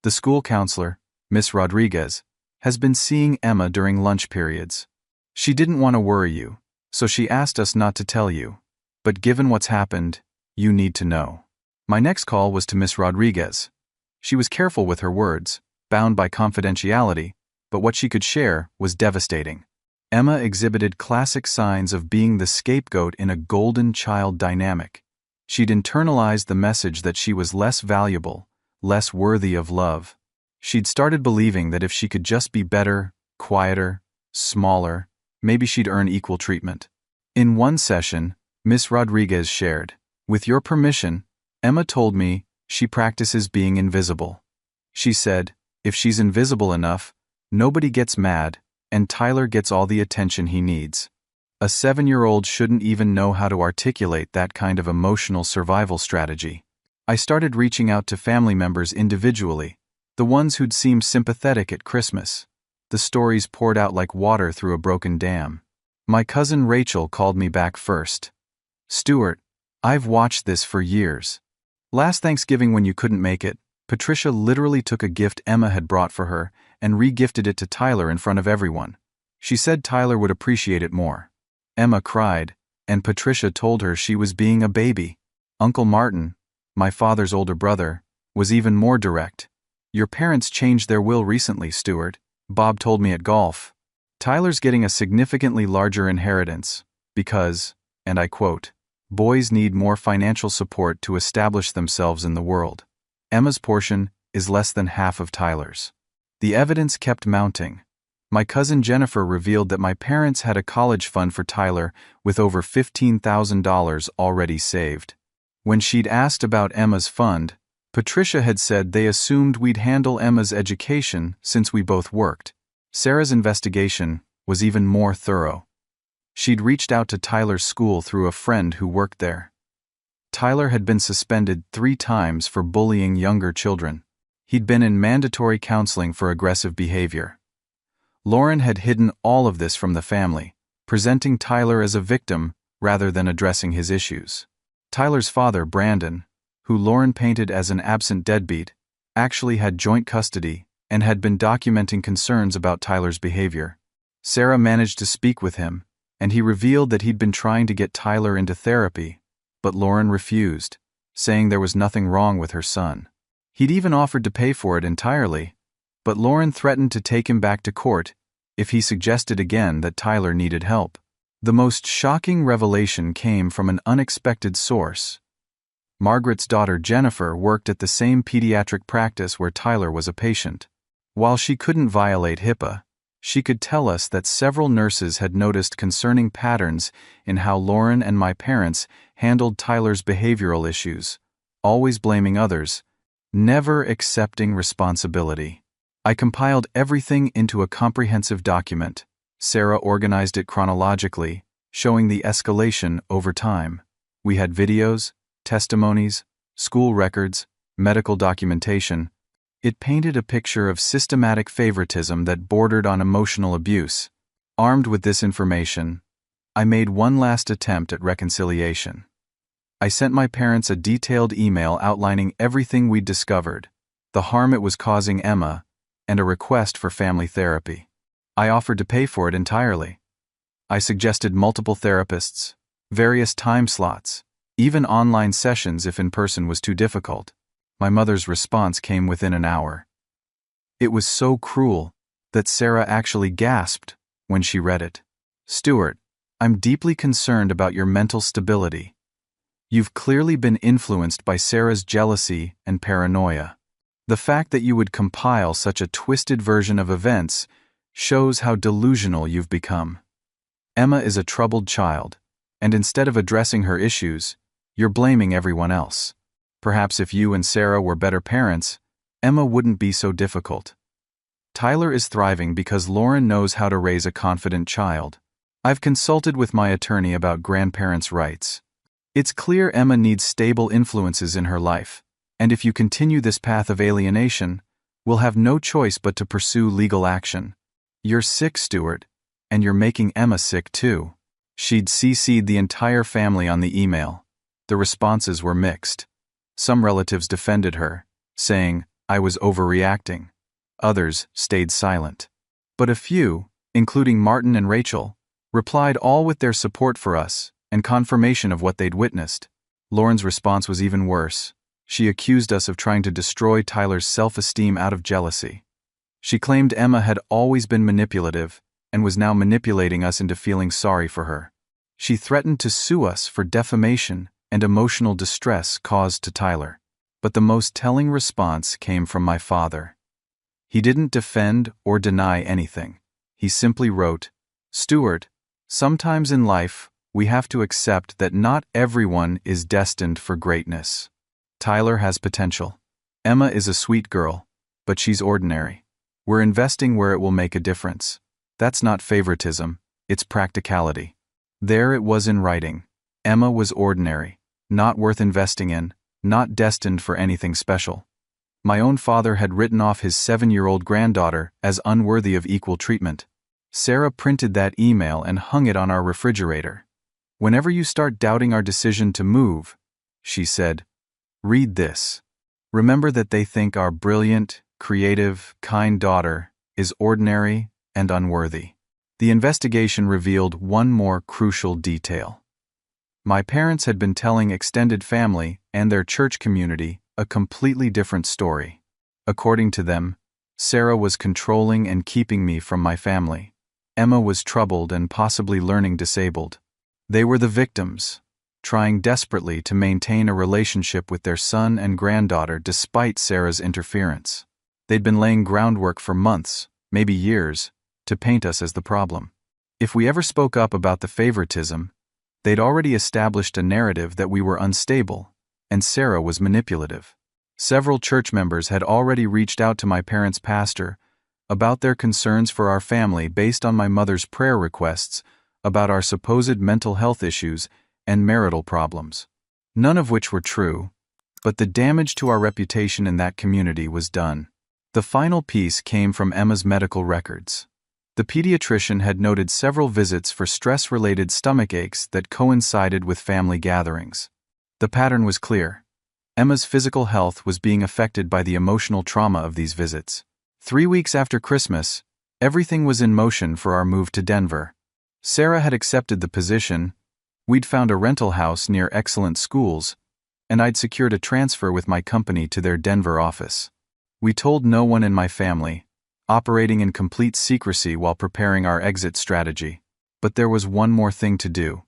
"The school counselor, Miss Rodriguez, has been seeing Emma during lunch periods. She didn't want to worry you, so she asked us not to tell you. But given what's happened, you need to know." My next call was to Miss Rodriguez. She was careful with her words, bound by confidentiality, but what she could share was devastating. Emma exhibited classic signs of being the scapegoat in a golden child dynamic. She'd internalized the message that she was less valuable, less worthy of love. She'd started believing that if she could just be better, quieter, smaller, maybe she'd earn equal treatment. In one session, Miss Rodriguez shared, "With your permission, Emma told me she practices being invisible. She said, if she's invisible enough, nobody gets mad, and Tyler gets all the attention he needs." A 7-year-old shouldn't even know how to articulate that kind of emotional survival strategy. I started reaching out to family members individually, the ones who'd seemed sympathetic at Christmas. The stories poured out like water through a broken dam. My cousin Rachel called me back first. "Stuart, I've watched this for years. Last Thanksgiving when you couldn't make it, Patricia literally took a gift Emma had brought for her and re-gifted it to Tyler in front of everyone. She said Tyler would appreciate it more." Emma cried, and Patricia told her she was being a baby. Uncle Martin, my father's older brother, was even more direct. "Your parents changed their will recently, Stuart," Bob told me at golf. "Tyler's getting a significantly larger inheritance because," and I quote, "boys need more financial support to establish themselves in the world. Emma's portion is less than half of Tyler's." The evidence kept mounting. My cousin Jennifer revealed that my parents had a college fund for Tyler with over $15,000 already saved. When she'd asked about Emma's fund, Patricia had said they assumed we'd handle Emma's education since we both worked. Sarah's investigation was even more thorough. She'd reached out to Tyler's school through a friend who worked there. Tyler had been suspended 3 times for bullying younger children. He'd been in mandatory counseling for aggressive behavior. Lauren had hidden all of this from the family, presenting Tyler as a victim rather than addressing his issues. Tyler's father, Brandon, who Lauren painted as an absent deadbeat, actually had joint custody and had been documenting concerns about Tyler's behavior. Sarah managed to speak with him, and he revealed that he'd been trying to get Tyler into therapy, but Lauren refused, saying there was nothing wrong with her son. He'd even offered to pay for it entirely, but Lauren threatened to take him back to court if he suggested again that Tyler needed help. The most shocking revelation came from an unexpected source. Margaret's daughter Jennifer worked at the same pediatric practice where Tyler was a patient. While she couldn't violate HIPAA, she could tell us that several nurses had noticed concerning patterns in how Lauren and my parents handled Tyler's behavioral issues, always blaming others, never accepting responsibility. I compiled everything into a comprehensive document. Sarah organized it chronologically, showing the escalation over time. We had videos, testimonies, school records, medical documentation. It painted a picture of systematic favoritism that bordered on emotional abuse. Armed with this information, I made one last attempt at reconciliation. I sent my parents a detailed email outlining everything we'd discovered, the harm it was causing Emma, and a request for family therapy. I offered to pay for it entirely. I suggested multiple therapists, various time slots, even online sessions if in person was too difficult. My mother's response came within an hour. It was so cruel that Sarah actually gasped when she read it. "Stuart, I'm deeply concerned about your mental stability. You've clearly been influenced by Sarah's jealousy and paranoia. The fact that you would compile such a twisted version of events shows how delusional you've become. Emma is a troubled child, and instead of addressing her issues, you're blaming everyone else. Perhaps if you and Sarah were better parents, Emma wouldn't be so difficult. Tyler is thriving because Lauren knows how to raise a confident child. I've consulted with my attorney about grandparents' rights. It's clear Emma needs stable influences in her life, and if you continue this path of alienation, we'll have no choice but to pursue legal action. You're sick, Stuart, and you're making Emma sick too." She'd CC'd the entire family on the email. The responses were mixed. Some relatives defended her, saying, "I was overreacting." Others stayed silent. But a few, including Martin and Rachel, replied all with their support for us and confirmation of what they'd witnessed. Lauren's response was even worse. She accused us of trying to destroy Tyler's self-esteem out of jealousy. She claimed Emma had always been manipulative and was now manipulating us into feeling sorry for her. She threatened to sue us for defamation and emotional distress caused to Tyler. But the most telling response came from my father. He didn't defend or deny anything. He simply wrote, "Stuart, sometimes in life, we have to accept that not everyone is destined for greatness. Tyler has potential. Emma is a sweet girl, but she's ordinary. We're investing where it will make a difference. That's not favoritism, it's practicality." There it was in writing. Emma was ordinary, not worth investing in, not destined for anything special. My own father had written off his 7-year-old granddaughter as unworthy of equal treatment. Sarah printed that email and hung it on our refrigerator. "Whenever you start doubting our decision to move," she said, "read this. Remember that they think our brilliant, creative, kind daughter is ordinary and unworthy." The investigation revealed one more crucial detail. My parents had been telling extended family and their church community a completely different story. According to them, Sarah was controlling and keeping me from my family. Emma was troubled and possibly learning disabled. They were the victims, trying desperately to maintain a relationship with their son and granddaughter despite Sarah's interference. They'd been laying groundwork for months, maybe years, to paint us as the problem. If we ever spoke up about the favoritism, they'd already established a narrative that we were unstable, and Sarah was manipulative. Several church members had already reached out to my parents' pastor about their concerns for our family based on my mother's prayer requests about our supposed mental health issues and marital problems. None of which were true, but the damage to our reputation in that community was done. The final piece came from Emma's medical records. The pediatrician had noted several visits for stress-related stomach aches that coincided with family gatherings. The pattern was clear. Emma's physical health was being affected by the emotional trauma of these visits. 3 weeks after Christmas, everything was in motion for our move to Denver. Sarah had accepted the position, we'd found a rental house near excellent schools, and I'd secured a transfer with my company to their Denver office. We told no one in my family, operating in complete secrecy while preparing our exit strategy. But there was one more thing to do.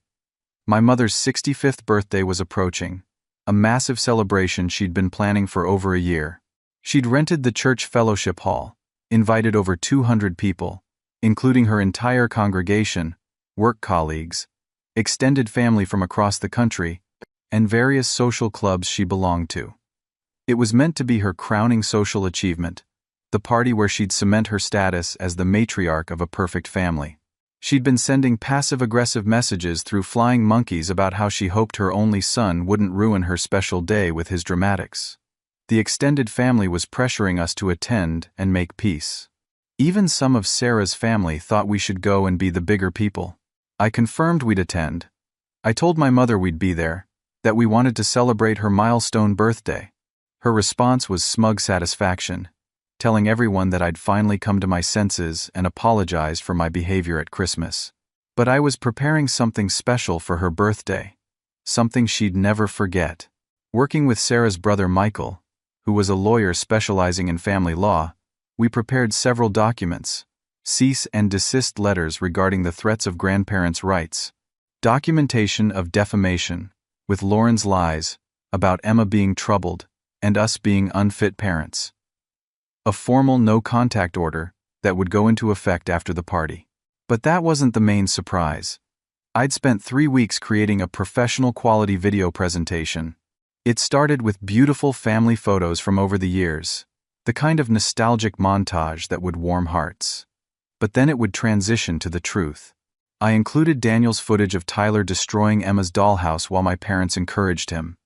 My mother's 65th birthday was approaching, a massive celebration she'd been planning for over a year. She'd rented the church fellowship hall, invited over 200 people, including her entire congregation, work colleagues, extended family from across the country, and various social clubs she belonged to. It was meant to be her crowning social achievement, the party where she'd cement her status as the matriarch of a perfect family. She'd been sending passive-aggressive messages through flying monkeys about how she hoped her only son wouldn't ruin her special day with his dramatics. The extended family was pressuring us to attend and make peace. Even some of Sarah's family thought we should go and be the bigger people. I confirmed we'd attend. I told my mother we'd be there, that we wanted to celebrate her milestone birthday. Her response was smug satisfaction, telling everyone that I'd finally come to my senses and apologize for my behavior at Christmas. But I was preparing something special for her birthday. Something she'd never forget. Working with Sarah's brother Michael, who was a lawyer specializing in family law, we prepared several documents, cease and desist letters regarding the threats of grandparents' rights, documentation of defamation, with Lauren's lies, about Emma being troubled, and us being unfit parents. A formal no-contact order that would go into effect after the party. But that wasn't the main surprise. I'd spent 3 weeks creating a professional quality video presentation. It started with beautiful family photos from over the years, the kind of nostalgic montage that would warm hearts. But then it would transition to the truth. I included Daniel's footage of Tyler destroying Emma's dollhouse while my parents encouraged him.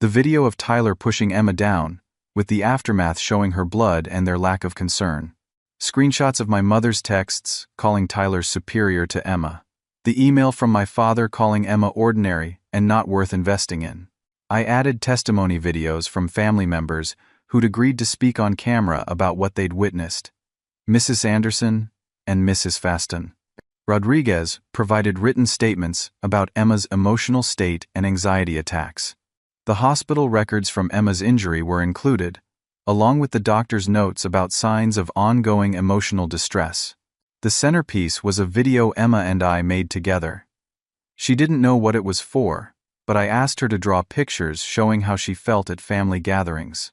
The video of Tyler pushing Emma down, with the aftermath showing her blood and their lack of concern. Screenshots of my mother's texts, calling Tyler superior to Emma. The email from my father calling Emma ordinary and not worth investing in. I added testimony videos from family members who'd agreed to speak on camera about what they'd witnessed. Mrs. Anderson and Mrs. Faston. Rodriguez provided written statements about Emma's emotional state and anxiety attacks. The hospital records from Emma's injury were included, along with the doctor's notes about signs of ongoing emotional distress. The centerpiece was a video Emma and I made together. She didn't know what it was for, but I asked her to draw pictures showing how she felt at family gatherings.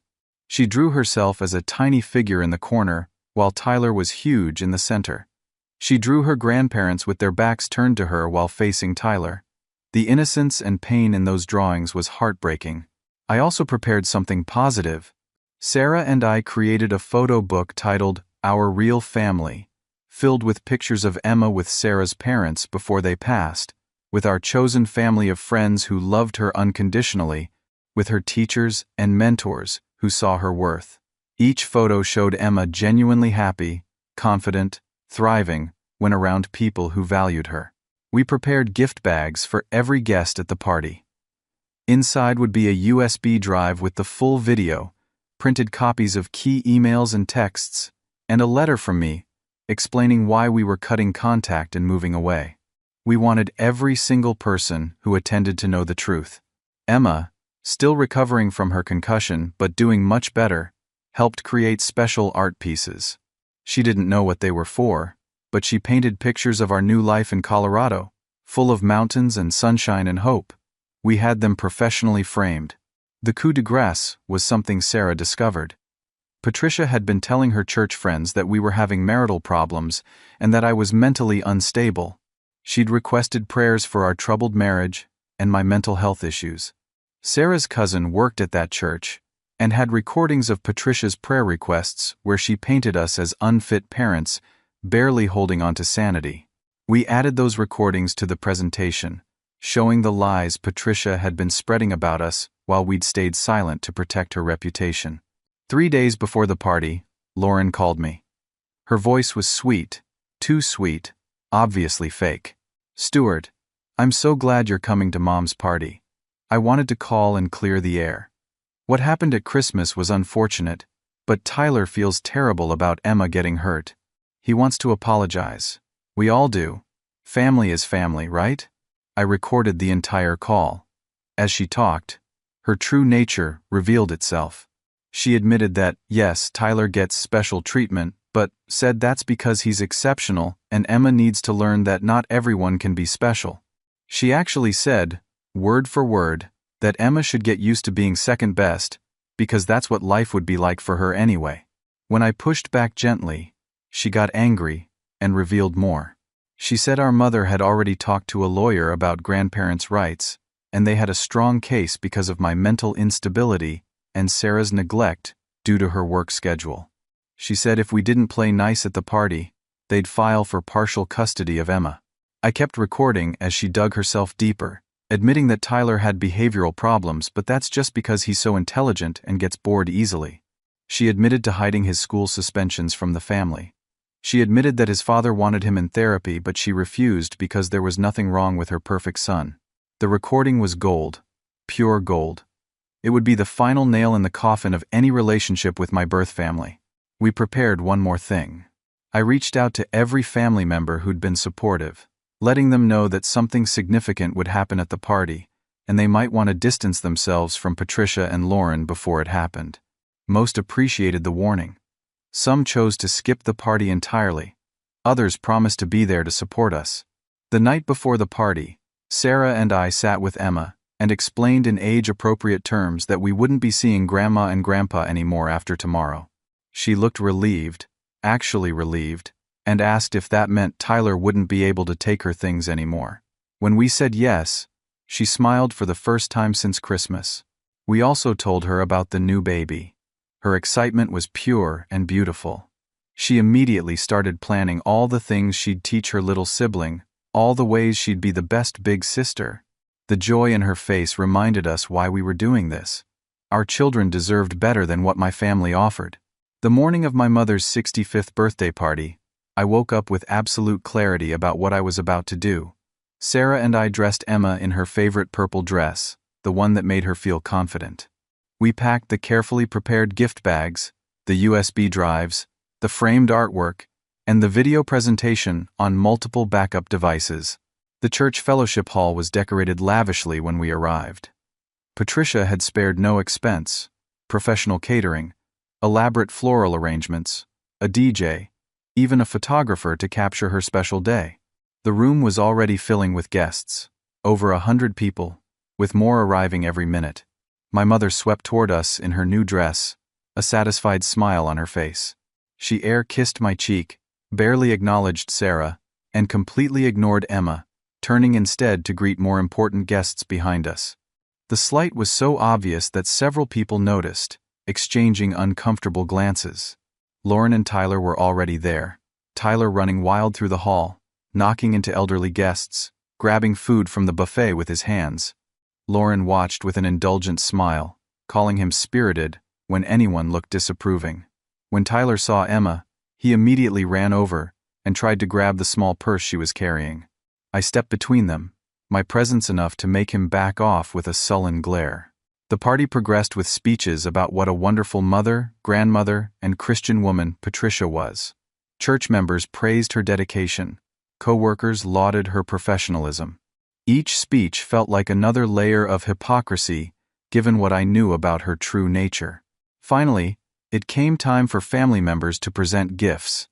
She drew herself as a tiny figure in the corner, while Tyler was huge in the center. She drew her grandparents with their backs turned to her while facing Tyler. The innocence and pain in those drawings was heartbreaking. I also prepared something positive. Sarah and I created a photo book titled Our Real Family, filled with pictures of Emma with Sarah's parents before they passed, with our chosen family of friends who loved her unconditionally, with her teachers and mentors who saw her worth. Each photo showed Emma genuinely happy, confident, thriving when around people who valued her. We prepared gift bags for every guest at the party. Inside would be a USB drive with the full video, printed copies of key emails and texts, and a letter from me, explaining why we were cutting contact and moving away. We wanted every single person who attended to know the truth. Emma, still recovering from her concussion but doing much better, helped create special art pieces. She didn't know what they were for, but she painted pictures of our new life in Colorado, full of mountains and sunshine and hope. We had them professionally framed. The coup de grace was something Sarah discovered. Patricia had been telling her church friends that we were having marital problems and that I was mentally unstable. She'd requested prayers for our troubled marriage and my mental health issues. Sarah's cousin worked at that church and had recordings of Patricia's prayer requests where she painted us as unfit parents, barely holding on to sanity. We added those recordings to the presentation, showing the lies Patricia had been spreading about us while we'd stayed silent to protect her reputation. 3 days before the party, Lauren called me. Her voice was sweet, too sweet, obviously fake. "Stuart, I'm so glad you're coming to Mom's party. I wanted to call and clear the air. What happened at Christmas was unfortunate, but Tyler feels terrible about Emma getting hurt. He wants to apologize. We all do. Family is family, right?" I recorded the entire call. As she talked, her true nature revealed itself. She admitted that, yes, Tyler gets special treatment, but said that's because he's exceptional and Emma needs to learn that not everyone can be special. She actually said, word for word, that Emma should get used to being second best, because that's what life would be like for her anyway. When I pushed back gently, she got angry and revealed more. She said our mother had already talked to a lawyer about grandparents' rights, and they had a strong case because of my mental instability and Sarah's neglect due to her work schedule. She said if we didn't play nice at the party, they'd file for partial custody of Emma. I kept recording as she dug herself deeper, admitting that Tyler had behavioral problems, but that's just because he's so intelligent and gets bored easily. She admitted to hiding his school suspensions from the family. She admitted that his father wanted him in therapy, but she refused because there was nothing wrong with her perfect son. The recording was gold, pure gold. It would be the final nail in the coffin of any relationship with my birth family. We prepared one more thing. I reached out to every family member who'd been supportive. letting them know that something significant would happen at the party, and they might want to distance themselves from Patricia and Lauren before it happened. Most appreciated the warning. Some chose to skip the party entirely. Others promised to be there to support us. The night before the party, Sarah and I sat with Emma and explained in age-appropriate terms that we wouldn't be seeing Grandma and Grandpa anymore after tomorrow. She looked relieved, actually relieved, and asked if that meant Tyler wouldn't be able to take her things anymore. When we said yes, she smiled for the first time since Christmas. We also told her about the new baby. Her excitement was pure and beautiful. She immediately started planning all the things she'd teach her little sibling, all the ways she'd be the best big sister. The joy in her face reminded us why we were doing this. Our children deserved better than what my family offered. The morning of my mother's 65th birthday party, I woke up with absolute clarity about what I was about to do. Sarah and I dressed Emma in her favorite purple dress, the one that made her feel confident. We packed the carefully prepared gift bags, the USB drives, the framed artwork, and the video presentation on multiple backup devices. The church fellowship hall was decorated lavishly when we arrived. Patricia had spared no expense: professional catering, elaborate floral arrangements, a DJ, even a photographer to capture her special day. The room was already filling with guests, over 100 people, with more arriving every minute. My mother swept toward us in her new dress, a satisfied smile on her face. She air-kissed my cheek, barely acknowledged Sarah, and completely ignored Emma, turning instead to greet more important guests behind us. The slight was so obvious that several people noticed, exchanging uncomfortable glances. Lauren and Tyler were already there, Tyler running wild through the hall, knocking into elderly guests, grabbing food from the buffet with his hands. Lauren watched with an indulgent smile, calling him spirited when anyone looked disapproving. When Tyler saw Emma, he immediately ran over and tried to grab the small purse she was carrying. I stepped between them, my presence enough to make him back off with a sullen glare. The party progressed with speeches about what a wonderful mother, grandmother, and Christian woman Patricia was. Church members praised her dedication. Co-workers lauded her professionalism. Each speech felt like another layer of hypocrisy, given what I knew about her true nature. Finally, it came time for family members to present gifts.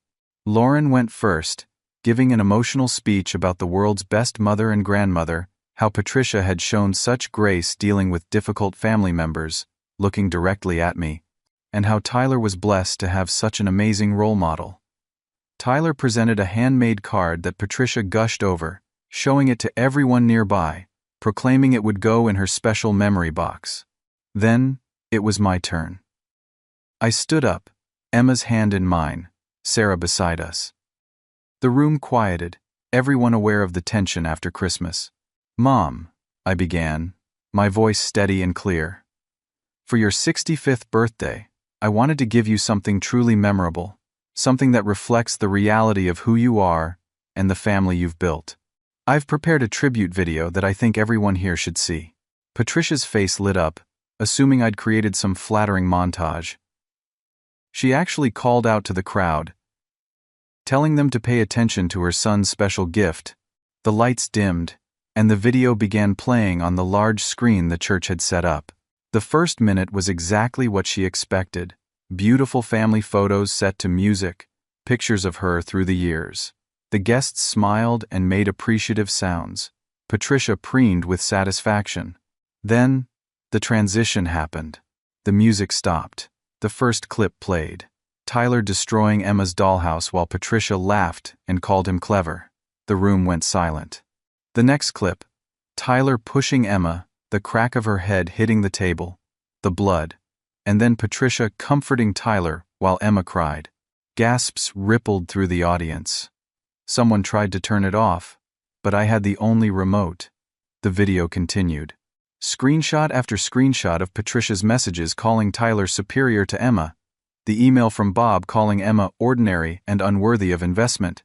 Lauren went first, giving an emotional speech about the world's best mother and grandmother, how Patricia had shown such grace dealing with difficult family members, looking directly at me, and how Tyler was blessed to have such an amazing role model. Tyler presented a handmade card that Patricia gushed over, showing it to everyone nearby, proclaiming it would go in her special memory box. Then, it was my turn. I stood up, Emma's hand in mine, Sarah beside us. The room quieted, everyone aware of the tension after Christmas. "Mom," I began, my voice steady and clear. "For your 65th birthday, I wanted to give you something truly memorable, something that reflects the reality of who you are and the family you've built. I've prepared a tribute video that I think everyone here should see." Patricia's face lit up, assuming I'd created some flattering montage. She actually called out to the crowd, telling them to pay attention to her son's special gift. The lights dimmed, and the video began playing on the large screen the church had set up. The first minute was exactly what she expected: beautiful family photos set to music, pictures of her through the years. The guests smiled and made appreciative sounds. Patricia preened with satisfaction. Then, the transition happened. The music stopped. The first clip played. Tyler destroying Emma's dollhouse while Patricia laughed and called him clever. The room went silent. The next clip, Tyler pushing Emma, the crack of her head hitting the table, the blood, and then Patricia comforting Tyler while Emma cried. Gasps rippled through the audience. Someone tried to turn it off, but I had the only remote. The video continued. Screenshot after screenshot of Patricia's messages calling Tyler superior to Emma. The email from Bob calling Emma ordinary and unworthy of investment.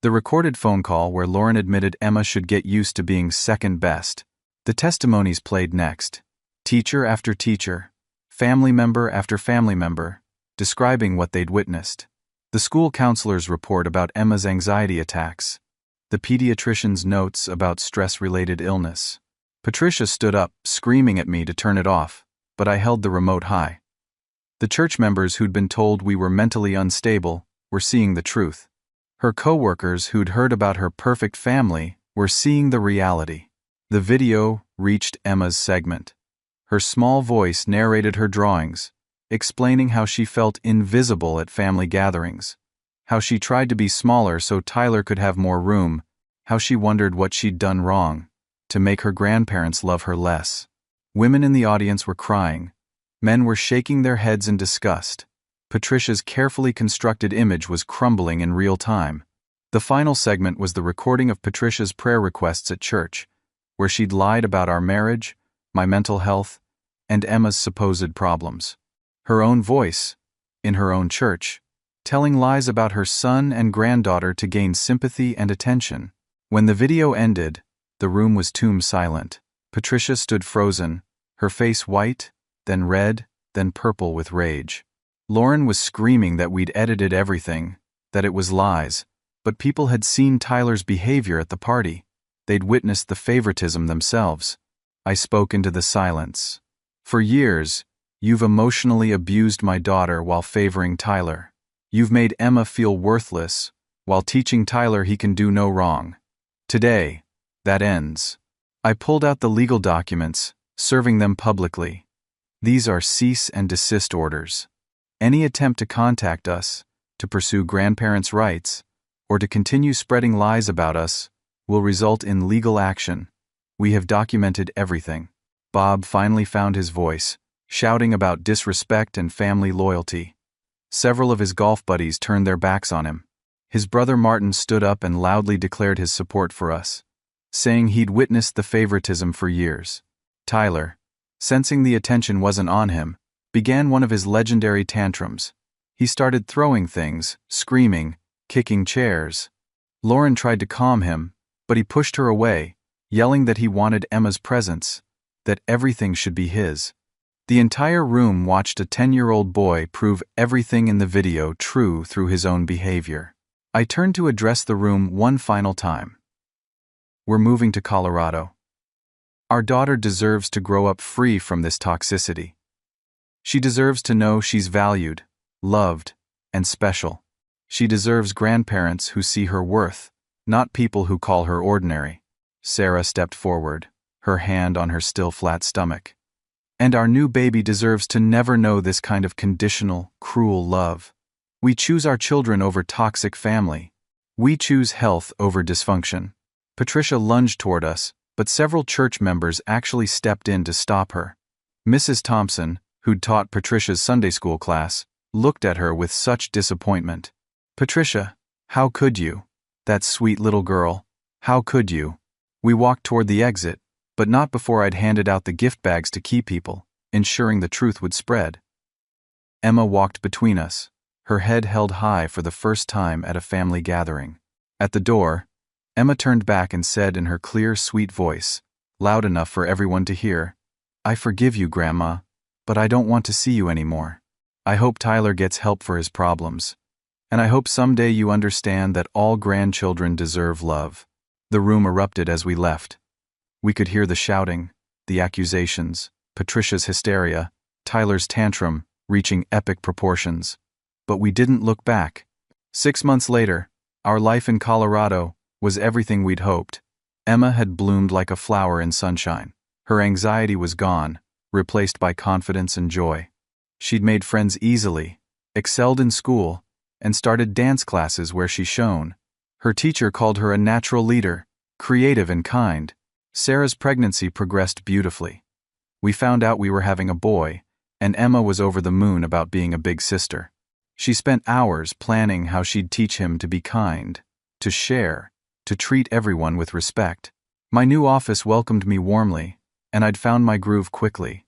The recorded phone call where Lauren admitted Emma should get used to being second best. The testimonies played next. Teacher after teacher, family member after family member, describing what they'd witnessed. The school counselor's report about Emma's anxiety attacks. the pediatrician's notes about stress-related illness. Patricia stood up, screaming at me to turn it off, but I held the remote high. The church members who'd been told we were mentally unstable were seeing the truth. Her co-workers who'd heard about her perfect family were seeing the reality. The video reached Emma's segment. Her small voice narrated her drawings, explaining how she felt invisible at family gatherings, how she tried to be smaller so Tyler could have more room, how she wondered what she'd done wrong to make her grandparents love her less. Women in the audience were crying. Men were shaking their heads in disgust. Patricia's carefully constructed image was crumbling in real time. The final segment was the recording of Patricia's prayer requests at church, where she'd lied about our marriage, my mental health, and Emma's supposed problems. Her own voice, in her own church, telling lies about her son and granddaughter to gain sympathy and attention. When the video ended, the room was tomb silent. Patricia stood frozen, her face white, then red, then purple with rage. Lauren was screaming that we'd edited everything, that it was lies, but people had seen Tyler's behavior at the party. They'd witnessed the favoritism themselves. I spoke into the silence. For years, you've emotionally abused my daughter while favoring Tyler. You've made Emma feel worthless, while teaching Tyler he can do no wrong. Today, that ends. I pulled out the legal documents, serving them publicly. These are cease and desist orders. Any attempt to contact us, to pursue grandparents' rights, or to continue spreading lies about us, will result in legal action. We have documented everything. Bob finally found his voice, shouting about disrespect and family loyalty. Several of his golf buddies turned their backs on him. His brother Martin stood up and loudly declared his support for us, saying he'd witnessed the favoritism for years. Tyler, sensing the attention wasn't on him, began one of his legendary tantrums. He started throwing things, screaming, kicking chairs. Lauren tried to calm him, but he pushed her away, yelling that he wanted Emma's presence, that everything should be his. The entire room watched a 10-year-old boy prove everything in the video true through his own behavior. I turned to address the room one final time. We're moving to Colorado. Our daughter deserves to grow up free from this toxicity. She deserves to know she's valued, loved, and special. She deserves grandparents who see her worth, not people who call her ordinary. Sarah stepped forward, her hand on her still flat stomach. And our new baby deserves to never know this kind of conditional, cruel love. We choose our children over toxic family. We choose health over dysfunction. Patricia lunged toward us, but several church members actually stepped in to stop her. Mrs. Thompson, who'd taught Patricia's Sunday school class, looked at her with such disappointment. Patricia, how could you? That sweet little girl, how could you? We walked toward the exit, but not before I'd handed out the gift bags to key people, ensuring the truth would spread. Emma walked between us, her head held high for the first time at a family gathering. At the door, Emma turned back and said in her clear, sweet voice, loud enough for everyone to hear, "I forgive you, Grandma, but I don't want to see you anymore. I hope Tyler gets help for his problems. And I hope someday you understand that all grandchildren deserve love." The room erupted as we left. We could hear the shouting, the accusations, Patricia's hysteria, Tyler's tantrum, reaching epic proportions. But we didn't look back. 6 months later, our life in Colorado was everything we'd hoped. Emma had bloomed like a flower in sunshine. Her anxiety was gone, replaced by confidence and joy. She'd made friends easily, excelled in school, and started dance classes where she shone. Her teacher called her a natural leader, creative and kind. Sarah's pregnancy progressed beautifully. We found out we were having a boy, and Emma was over the moon about being a big sister. She spent hours planning how she'd teach him to be kind, to share, to treat everyone with respect. My new office welcomed me warmly, and I'd found my groove quickly.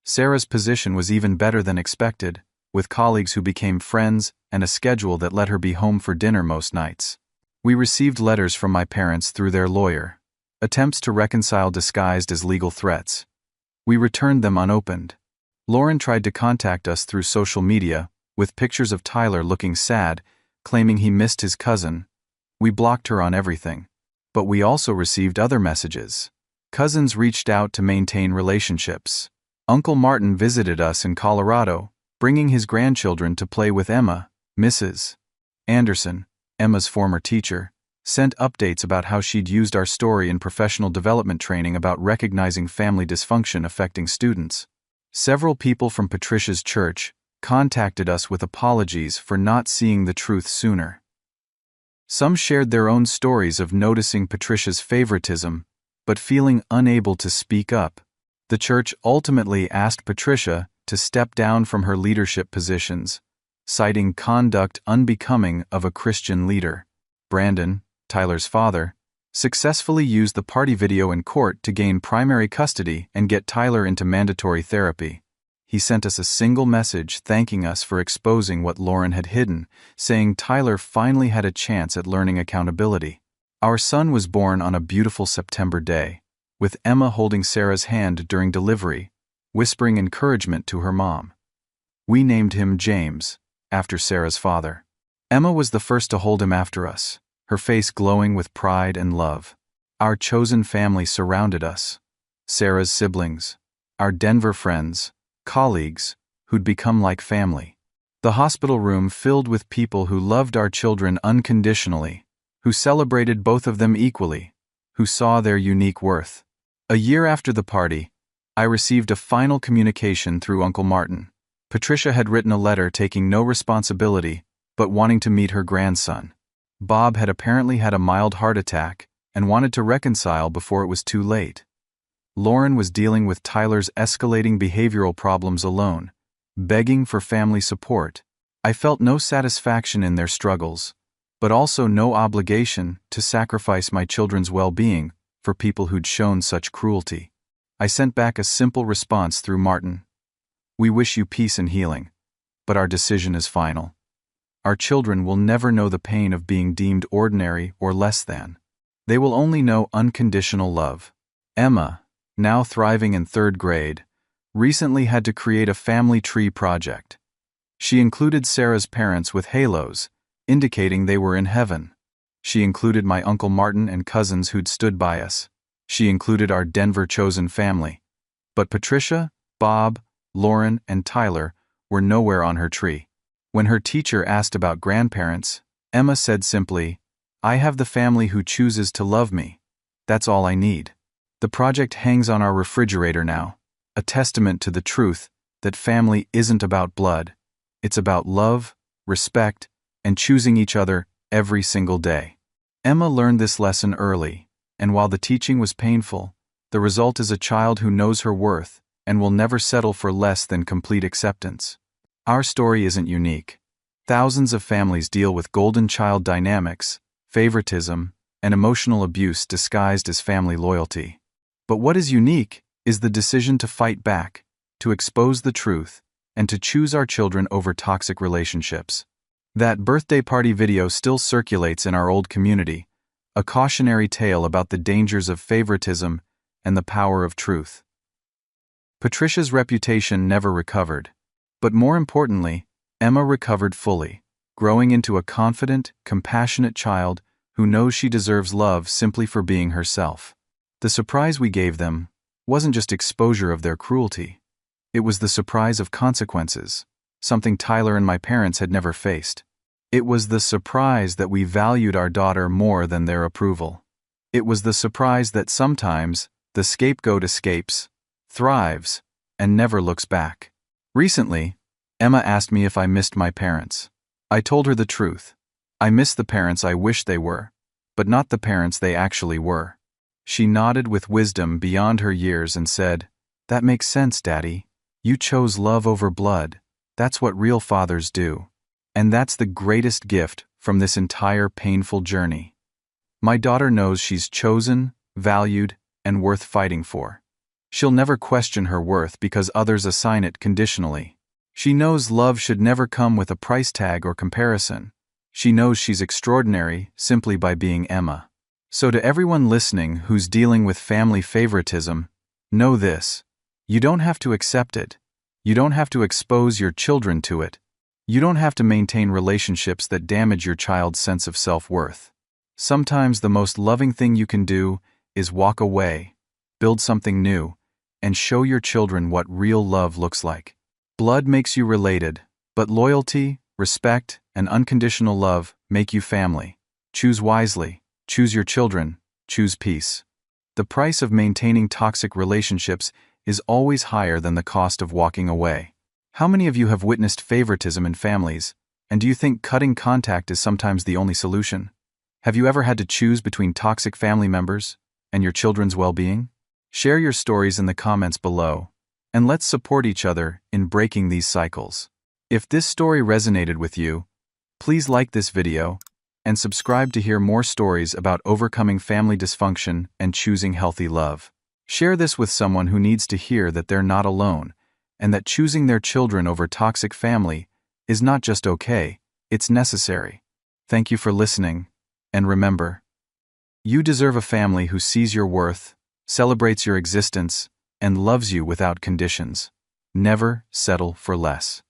Sarah's position was even better than expected, with colleagues who became friends and a schedule that let her be home for dinner most nights. We received letters from my parents through their lawyer, attempts to reconcile disguised as legal threats. We returned them unopened. Lauren tried to contact us through social media, with pictures of Tyler looking sad, claiming he missed his cousin. We blocked her on everything. But we also received other messages. Cousins reached out to maintain relationships. Uncle Martin visited us in Colorado, bringing his grandchildren to play with Emma. Mrs. Anderson, Emma's former teacher, sent updates about how she'd used our story in professional development training about recognizing family dysfunction affecting students. Several people from Patricia's church contacted us with apologies for not seeing the truth sooner. Some shared their own stories of noticing Patricia's favoritism, but feeling unable to speak up. The church ultimately asked Patricia to step down from her leadership positions, citing conduct unbecoming of a Christian leader. Brandon, Tyler's father, successfully used the party video in court to gain primary custody and get Tyler into mandatory therapy. He sent us a single message thanking us for exposing what Lauren had hidden, saying Tyler finally had a chance at learning accountability. Our son was born on a beautiful September day, with Emma holding Sarah's hand during delivery, whispering encouragement to her mom. We named him James, after Sarah's father. Emma was the first to hold him after us, her face glowing with pride and love. Our chosen family surrounded us. Sarah's siblings, our Denver friends, colleagues, who'd become like family. The hospital room filled with people who loved our children unconditionally, who celebrated both of them equally, who saw their unique worth. A year after the party, I received a final communication through Uncle Martin. Patricia had written a letter taking no responsibility, but wanting to meet her grandson. Bob had apparently had a mild heart attack and wanted to reconcile before it was too late. Lauren was dealing with Tyler's escalating behavioral problems alone, begging for family support. I felt no satisfaction in their struggles, but also no obligation to sacrifice my children's well-being for people who'd shown such cruelty. I sent back a simple response through Martin. We wish you peace and healing, but our decision is final. Our children will never know the pain of being deemed ordinary or less than. They will only know unconditional love. Emma, now thriving in 3rd grade, recently had to create a family tree project. She included Sarah's parents with halos, indicating they were in heaven. She included my Uncle Martin and cousins who'd stood by us. She included our Denver chosen family. But Patricia, Bob, Lauren, and Tyler were nowhere on her tree. When her teacher asked about grandparents, Emma said simply, "I have the family who chooses to love me. That's all I need." The project hangs on our refrigerator now, a testament to the truth that family isn't about blood. It's about love, respect, and choosing each other every single day. Emma learned this lesson early, and while the teaching was painful, the result is a child who knows her worth and will never settle for less than complete acceptance. Our story isn't unique. Thousands of families deal with golden child dynamics, favoritism, and emotional abuse disguised as family loyalty. But what is unique is the decision to fight back, to expose the truth, and to choose our children over toxic relationships. That birthday party video still circulates in our old community, a cautionary tale about the dangers of favoritism and the power of truth. Patricia's reputation never recovered, but more importantly, Emma recovered fully, growing into a confident, compassionate child who knows she deserves love simply for being herself. The surprise we gave them wasn't just exposure of their cruelty. It was the surprise of consequences, something Tyler and my parents had never faced. It was the surprise that we valued our daughter more than their approval. It was the surprise that sometimes the scapegoat escapes, thrives, and never looks back. Recently, Emma asked me if I missed my parents. I told her the truth. I miss the parents I wish they were, but not the parents they actually were. She nodded with wisdom beyond her years and said, "That makes sense, Daddy. You chose love over blood. That's what real fathers do. And that's the greatest gift from this entire painful journey. My daughter knows she's chosen, valued, and worth fighting for. She'll never question her worth because others assign it conditionally. She knows love should never come with a price tag or comparison. She knows she's extraordinary simply by being Emma." So to everyone listening who's dealing with family favoritism, know this: you don't have to accept it. You don't have to expose your children to it. You don't have to maintain relationships that damage your child's sense of self-worth. Sometimes the most loving thing you can do is walk away, build something new, and show your children what real love looks like. Blood makes you related, but loyalty, respect, and unconditional love make you family. Choose wisely, choose your children, choose peace. The price of maintaining toxic relationships is always higher than the cost of walking away. How many of you have witnessed favoritism in families, and do you think cutting contact is sometimes the only solution? Have you ever had to choose between toxic family members and your children's well-being? Share your stories in the comments below, and let's support each other in breaking these cycles. If this story resonated with you, please like this video and subscribe to hear more stories about overcoming family dysfunction and choosing healthy love. Share this with someone who needs to hear that they're not alone, and that choosing their children over toxic family is not just okay, it's necessary. Thank you for listening, and remember, you deserve a family who sees your worth, celebrates your existence, and loves you without conditions. Never settle for less.